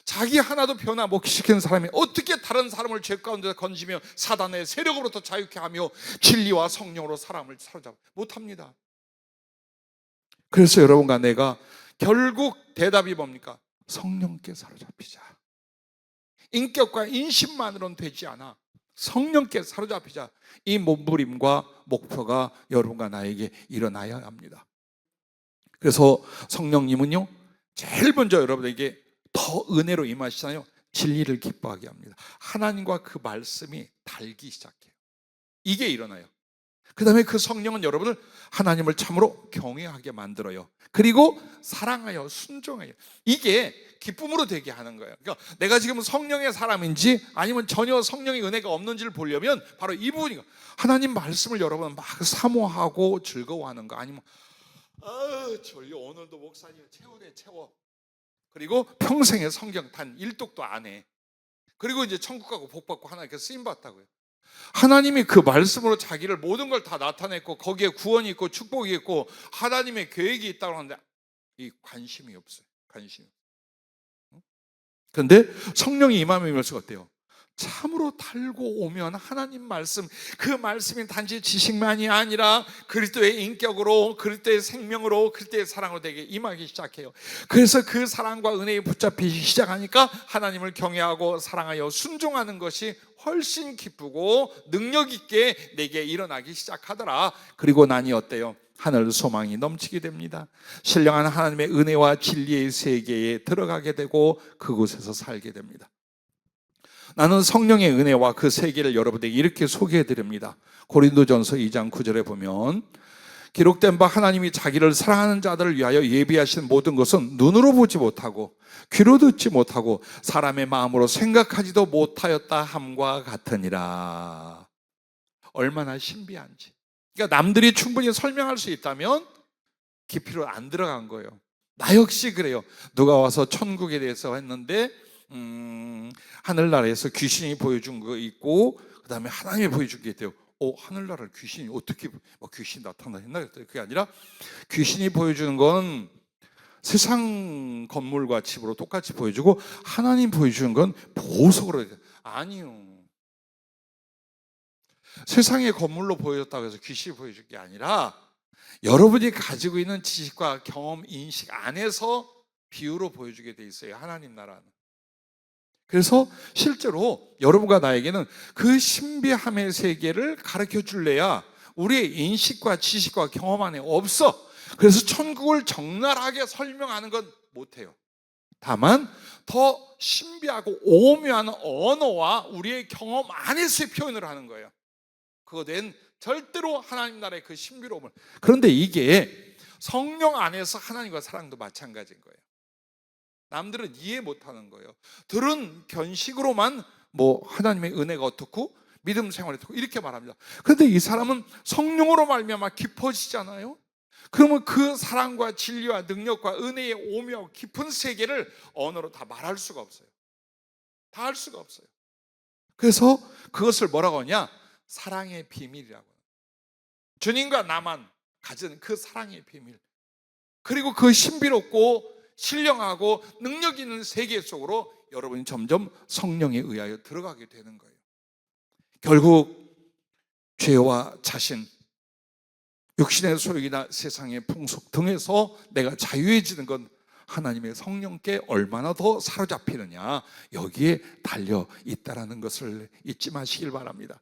자기 하나도 변화 못 시키는 사람이 어떻게 다른 사람을 죄 가운데 건지며 사단의 세력으로부터 자유케 하며 진리와 성령으로 사람을 사로잡아 못합니다. 그래서 여러분과 내가 결국 대답이 뭡니까? 성령께 사로잡히자. 인격과 인심만으로는 되지 않아. 성령께 사로잡히자. 이 몸부림과 목표가 여러분과 나에게 일어나야 합니다. 그래서 성령님은요, 제일 먼저 여러분에게 더 은혜로 임하시잖아요. 진리를 기뻐하게 합니다. 하나님과 그 말씀이 달기 시작해요. 이게 일어나요. 그 다음에 그 성령은 여러분을 하나님을 참으로 경외하게 만들어요. 그리고 사랑하여 순종해요. 이게 기쁨으로 되게 하는 거예요. 그러니까 내가 지금 성령의 사람인지 아니면 전혀 성령의 은혜가 없는지를 보려면 바로 이 부분이에요. 하나님 말씀을 여러분 막 사모하고 즐거워하는 거, 아니면 졸려 오늘도 목사님 채워. 그리고 평생에 성경 단 1독도 안 해. 그리고 이제 천국 가고 복 받고 하나님께 쓰임 받다고요. 하나님이 그 말씀으로 자기를 모든 걸 다 나타냈고 거기에 구원이 있고 축복이 있고 하나님의 계획이 있다고 하는데 이 관심이 없어요. 관심이. 그런데 성령이 임하면서 어때요? 참으로 달고 오면 하나님 말씀, 그 말씀이 단지 지식만이 아니라 그리스도의 인격으로, 그리스도의 생명으로, 그리스도의 사랑으로 되게 임하기 시작해요. 그래서 그 사랑과 은혜에 붙잡히기 시작하니까 하나님을 경외하고 사랑하여 순종하는 것이 훨씬 기쁘고 능력 있게 내게 일어나기 시작하더라. 그리고 나니 어때요? 하늘 소망이 넘치게 됩니다. 신령한 하나님의 은혜와 진리의 세계에 들어가게 되고 그곳에서 살게 됩니다. 나는 성령의 은혜와 그 세계를 여러분에게 이렇게 소개해 드립니다. 고린도전서 2장 9절에 보면 기록된 바 하나님이 자기를 사랑하는 자들을 위하여 예비하신 모든 것은 눈으로 보지 못하고 귀로 듣지 못하고 사람의 마음으로 생각하지도 못하였다 함과 같으니라. 얼마나 신비한지. 그러니까 남들이 충분히 설명할 수 있다면 깊이로 안 들어간 거예요. 나 역시 그래요. 누가 와서 천국에 대해서 했는데 하늘나라에서 귀신이 보여준 거 있고 그 다음에 하나님이 보여준 게 있대요. 하늘나라를 귀신이 어떻게 귀신이 나타나했나? 그게 아니라 귀신이 보여주는 건 세상 건물과 집으로 똑같이 보여주고 하나님 보여주는 건 보석으로. 아니요, 세상의 건물로 보여줬다고 해서 귀신이 보여줄 게 아니라 여러분이 가지고 있는 지식과 경험, 인식 안에서 비유로 보여주게 돼 있어요. 하나님 나라는. 그래서 실제로 여러분과 나에게는 그 신비함의 세계를 가르쳐 줄래야 우리의 인식과 지식과 경험 안에 없어. 그래서 천국을 적나라하게 설명하는 건 못해요. 다만 더 신비하고 오묘한 언어와 우리의 경험 안에서의 표현을 하는 거예요. 그거는 절대로 하나님 나라의 그 신비로움을. 그런데 이게 성령 안에서 하나님과 사랑도 마찬가지인 거예요. 남들은 이해 못하는 거예요. 들은 견식으로만 하나님의 은혜가 어떻고 믿음 생활이 어떻고 이렇게 말합니다. 그런데 이 사람은 성령으로 말미암아 깊어지잖아요. 그러면 그 사랑과 진리와 능력과 은혜의 오묘 깊은 세계를 언어로 다 말할 수가 없어요. 다 할 수가 없어요. 그래서 그것을 뭐라고 하냐? 사랑의 비밀이라고. 주님과 나만 가진 그 사랑의 비밀, 그리고 그 신비롭고 신령하고 능력 있는 세계 속으로 여러분이 점점 성령에 의하여 들어가게 되는 거예요. 결국 죄와 자신, 육신의 소욕이나 세상의 풍속 등에서 내가 자유해지는 건 하나님의 성령께 얼마나 더 사로잡히느냐, 여기에 달려 있다라는 것을 잊지 마시길 바랍니다.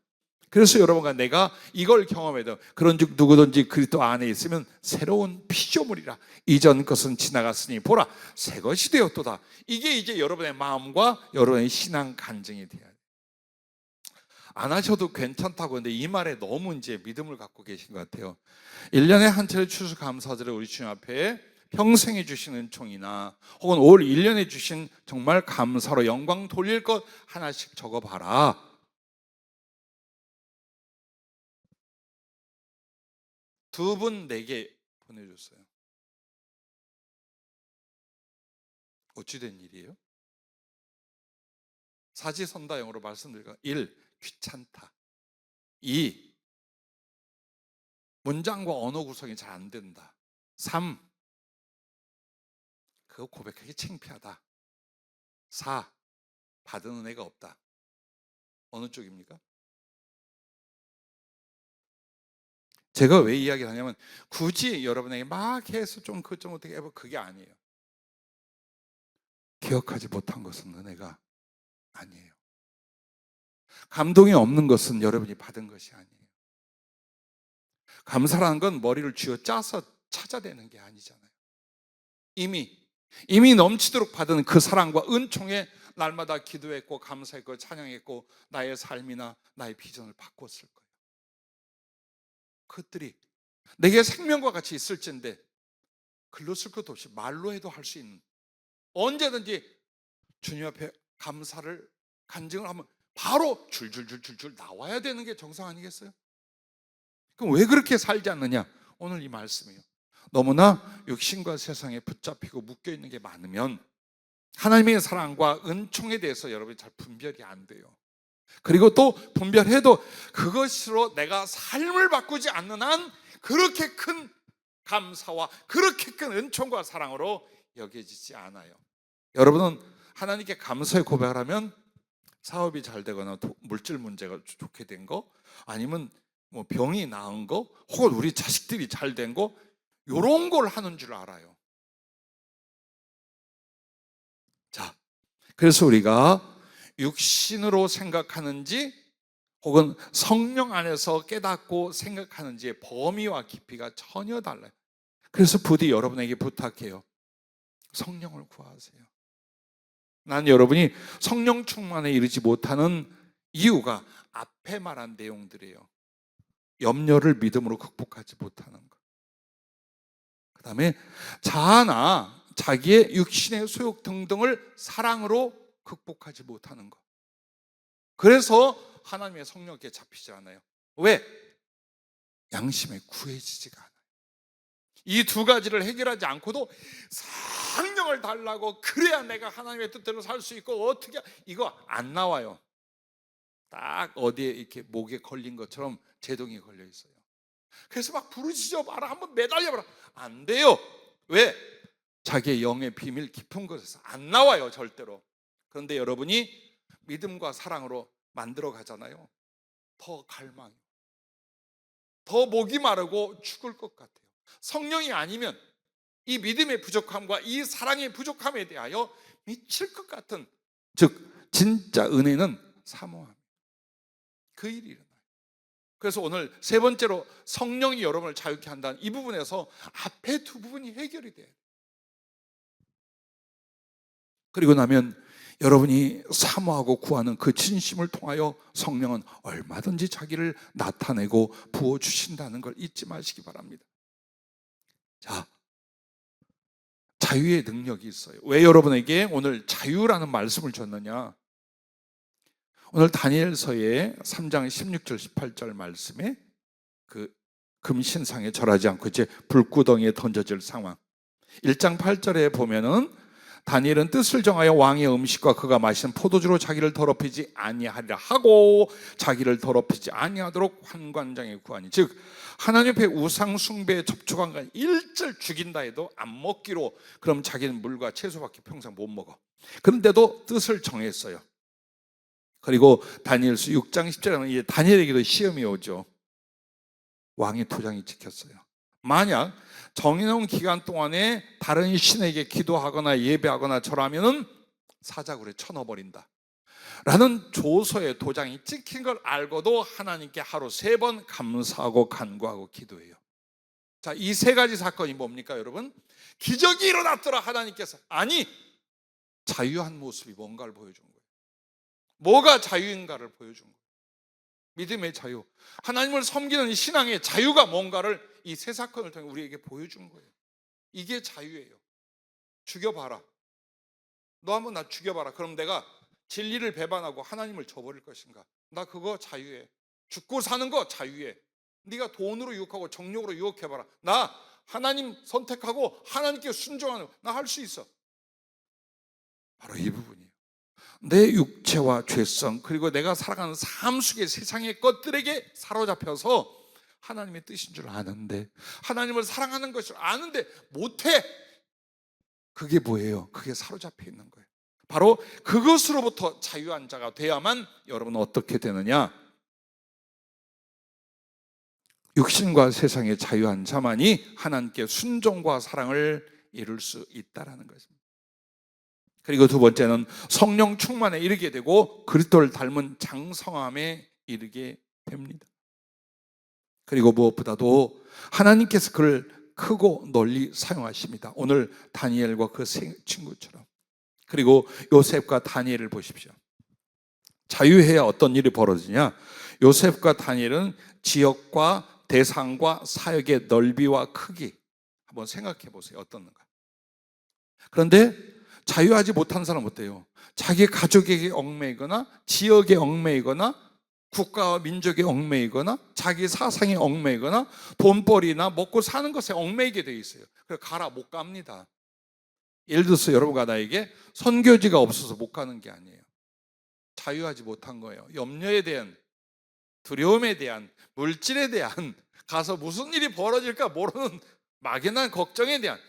그래서 여러분과 내가 이걸 경험해도 그런즉 누구든지 그리스도 안에 있으면 새로운 피조물이라, 이전 것은 지나갔으니 보라 새 것이 되었도다. 이게 이제 여러분의 마음과 여러분의 신앙 간증이 돼야 돼요. 안 하셔도 괜찮다고. 근데 이 말에 너무 이제 믿음을 갖고 계신 것 같아요. 1년에 한 차례 추수감사절에 우리 주님 앞에 평생에 주신 은총이나 혹은 올 1년에 주신 정말 감사로 영광 돌릴 것 하나씩 적어봐라. 두 분 내게 보내줬어요. 어찌된 일이에요? 사지선다형으로 말씀드릴까? 1. 귀찮다. 2. 문장과 언어 구성이 잘 안 된다. 3. 그거 고백하기 창피하다. 4. 받은 은혜가 없다. 어느 쪽입니까? 제가 왜 이야기를 하냐면 굳이 여러분에게 막 해서 좀 그것 좀 어떻게 해봐, 그게 아니에요. 기억하지 못한 것은 은혜가 아니에요. 감동이 없는 것은 여러분이 받은 것이 아니에요. 감사라는 건 머리를 쥐어 짜서 찾아내는 게 아니잖아요. 이미 넘치도록 받은 그 사랑과 은총에 날마다 기도했고 감사했고 찬양했고 나의 삶이나 나의 비전을 바꿨을 거예요. 그것들이 내게 생명과 같이 있을진데 글로 쓸 것도 없이 말로 해도 할 수 있는, 언제든지 주님 앞에 감사를 간증을 하면 바로 줄줄줄줄줄 나와야 되는 게 정상 아니겠어요? 그럼 왜 그렇게 살지 않느냐? 오늘 이 말씀이에요. 너무나 육신과 세상에 붙잡히고 묶여있는 게 많으면 하나님의 사랑과 은총에 대해서 여러분이 잘 분별이 안 돼요. 그리고 또 분별해도 그것으로 내가 삶을 바꾸지 않는 한 그렇게 큰 감사와 그렇게 큰 은총과 사랑으로 여겨지지 않아요. 여러분은 하나님께 감사의 고백을 하면 사업이 잘 되거나 물질 문제가 좋게 된 거, 아니면 뭐 병이 나은 거, 혹은 우리 자식들이 잘 된 거, 이런 걸 하는 줄 알아요. 자, 그래서 우리가 육신으로 생각하는지 혹은 성령 안에서 깨닫고 생각하는지의 범위와 깊이가 전혀 달라요. 그래서 부디 여러분에게 부탁해요. 성령을 구하세요. 난 여러분이 성령 충만에 이르지 못하는 이유가 앞에 말한 내용들이에요. 염려를 믿음으로 극복하지 못하는 것, 그 다음에 자아나 자기의 육신의 소욕 등등을 사랑으로 극복하지 못하는 것. 그래서 하나님의 성령께 잡히지 않아요. 왜? 양심에 구해지지가 않아요. 이 두 가지를 해결하지 않고도 성령을 달라고, 그래야 내가 하나님의 뜻대로 살 수 있고 어떻게, 이거 안 나와요. 딱 어디에 이렇게 목에 걸린 것처럼 제동이 걸려 있어요. 그래서 막 부르짖어 봐라, 한번 매달려 봐라, 안 돼요. 왜? 자기의 영의 비밀 깊은 곳에서 안 나와요, 절대로. 그런데 여러분이 믿음과 사랑으로 만들어 가잖아요. 더 갈망, 더 목이 마르고 죽을 것 같아요. 성령이 아니면 이 믿음의 부족함과 이 사랑의 부족함에 대하여 미칠 것 같은, 즉 진짜 은혜는 사모함, 그 일이 일어나요. 그래서 오늘 세 번째로 성령이 여러분을 자유케 한다는 이 부분에서 앞에 두 부분이 해결이 돼요. 그리고 나면 여러분이 사모하고 구하는 그 진심을 통하여 성령은 얼마든지 자기를 나타내고 부어주신다는 걸 잊지 마시기 바랍니다. 자, 자유의 능력이 있어요. 왜 여러분에게 오늘 자유라는 말씀을 줬느냐? 오늘 다니엘서의 3장 16절 18절 말씀에 그 금신상에 절하지 않고 이제 불구덩이에 던져질 상황, 1장 8절에 보면은 다니엘은 뜻을 정하여 왕의 음식과 그가 마시는 포도주로 자기를 더럽히지 아니하리라 하고 자기를 더럽히지 아니하도록 환관장에 구하니, 즉 하나님 앞에 우상 숭배에 접촉한 건 일절 죽인다 해도 안 먹기로, 그럼 자기는 물과 채소밖에 평생 못 먹어. 그런데도 뜻을 정했어요. 그리고 다니엘서 6장 10절에 보면 이제 다니엘에게도 시험이 오죠. 왕의 도장이 찍혔어요. 만약 정해놓은 기간 동안에 다른 신에게 기도하거나 예배하거나 절하면은 사자굴에 쳐넣어버린다 라는 조서의 도장이 찍힌 걸 알고도 하나님께 하루 3번 감사하고 간구하고 기도해요. 자, 이 3가지 사건이 뭡니까 여러분? 기적이 일어났더라. 하나님께서 아니, 자유한 모습이 뭔가를 보여준 거예요. 뭐가 자유인가를 보여준 거예요. 믿음의 자유, 하나님을 섬기는 신앙의 자유가 뭔가를 이 3사건을 통해 우리에게 보여준 거예요. 이게 자유예요. 죽여봐라. 너 한번 나 죽여봐라. 그럼 내가 진리를 배반하고 하나님을 저버릴 것인가? 나 그거 자유해. 죽고 사는 거 자유해. 네가 돈으로 유혹하고 정욕으로 유혹해봐라. 나 하나님 선택하고 하나님께 순종하는 거 나 할 수 있어. 바로 이 부분이에요. 내 육체와 죄성, 그리고 내가 살아가는 삶 속의 세상의 것들에게 사로잡혀서 하나님의 뜻인 줄 아는데, 하나님을 사랑하는 것을 아는데 못해. 그게 뭐예요? 그게 사로잡혀 있는 거예요. 바로 그것으로부터 자유한 자가 돼야만 여러분은 어떻게 되느냐? 육신과 세상의 자유한 자만이 하나님께 순종과 사랑을 이룰 수 있다라는 것입니다. 그리고 두 번째는 성령 충만에 이르게 되고 그리스도를 닮은 장성함에 이르게 됩니다. 그리고 무엇보다도 하나님께서 그를 크고 널리 사용하십니다. 오늘 다니엘과 그 친구처럼. 그리고 요셉과 다니엘을 보십시오. 자유해야 어떤 일이 벌어지냐? 요셉과 다니엘은 지역과 대상과 사역의 넓이와 크기 한번 생각해 보세요. 어떻는가? 그런데 자유하지 못한 사람은 어때요? 자기 가족에게 얽매이거나 지역에 얽매이거나 국가와 민족에 얽매이거나 자기 사상에 얽매이거나 돈벌이나 먹고 사는 것에 얽매이게 돼 있어요. 그래서 가라 못 갑니다. 예를 들어서 여러분과 나에게 선교지가 없어서 못 가는 게 아니에요. 자유하지 못한 거예요. 염려에 대한, 두려움에 대한, 물질에 대한, 가서 무슨 일이 벌어질까 모르는 막연한 걱정에 대한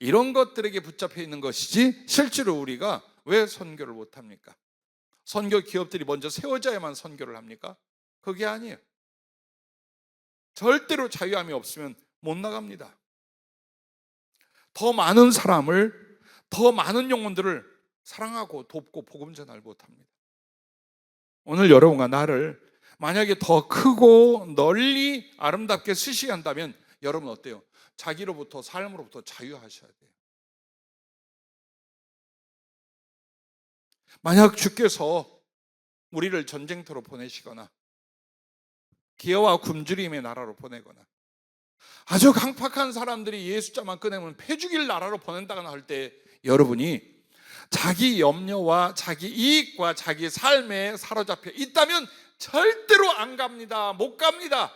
이런 것들에게 붙잡혀 있는 것이지, 실제로 우리가 왜 선교를 못합니까? 선교 기업들이 먼저 세워져야만 선교를 합니까? 그게 아니에요. 절대로 자유함이 없으면 못 나갑니다. 더 많은 사람을, 더 많은 영혼들을 사랑하고 돕고 복음 전할 못합니다. 오늘 여러분과 나를 만약에 더 크고 널리 아름답게 쓰시게 한다면 여러분 어때요? 자기로부터, 삶으로부터 자유하셔야 돼요. 만약 주께서 우리를 전쟁터로 보내시거나 기어와 굶주림의 나라로 보내거나 아주 강팍한 사람들이 예수자만 꺼내면 패죽일 나라로 보낸다거나 할 때 여러분이 자기 염려와 자기 이익과 자기 삶에 사로잡혀 있다면 절대로 안 갑니다. 못 갑니다.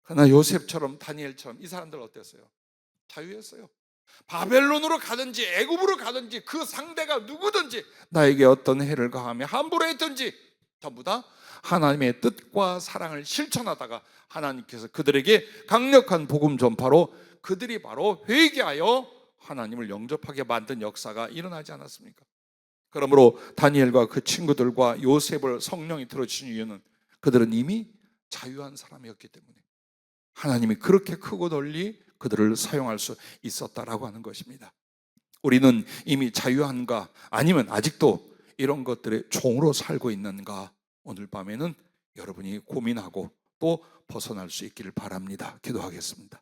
그러나 요셉처럼 다니엘처럼 이 사람들 어땠어요? 자유했어요. 바벨론으로 가든지 애굽으로 가든지 그 상대가 누구든지 나에게 어떤 해를 가하며 함부로 했든지 전부 다 하나님의 뜻과 사랑을 실천하다가 하나님께서 그들에게 강력한 복음 전파로 그들이 바로 회개하여 하나님을 영접하게 만든 역사가 일어나지 않았습니까? 그러므로 다니엘과 그 친구들과 요셉을 성령이 들어주신 이유는 그들은 이미 자유한 사람이었기 때문에 하나님이 그렇게 크고 널리 그들을 사용할 수 있었다라고 하는 것입니다. 우리는 이미 자유한가 아니면 아직도 이런 것들의 종으로 살고 있는가, 오늘 밤에는 여러분이 고민하고 또 벗어날 수 있기를 바랍니다. 기도하겠습니다.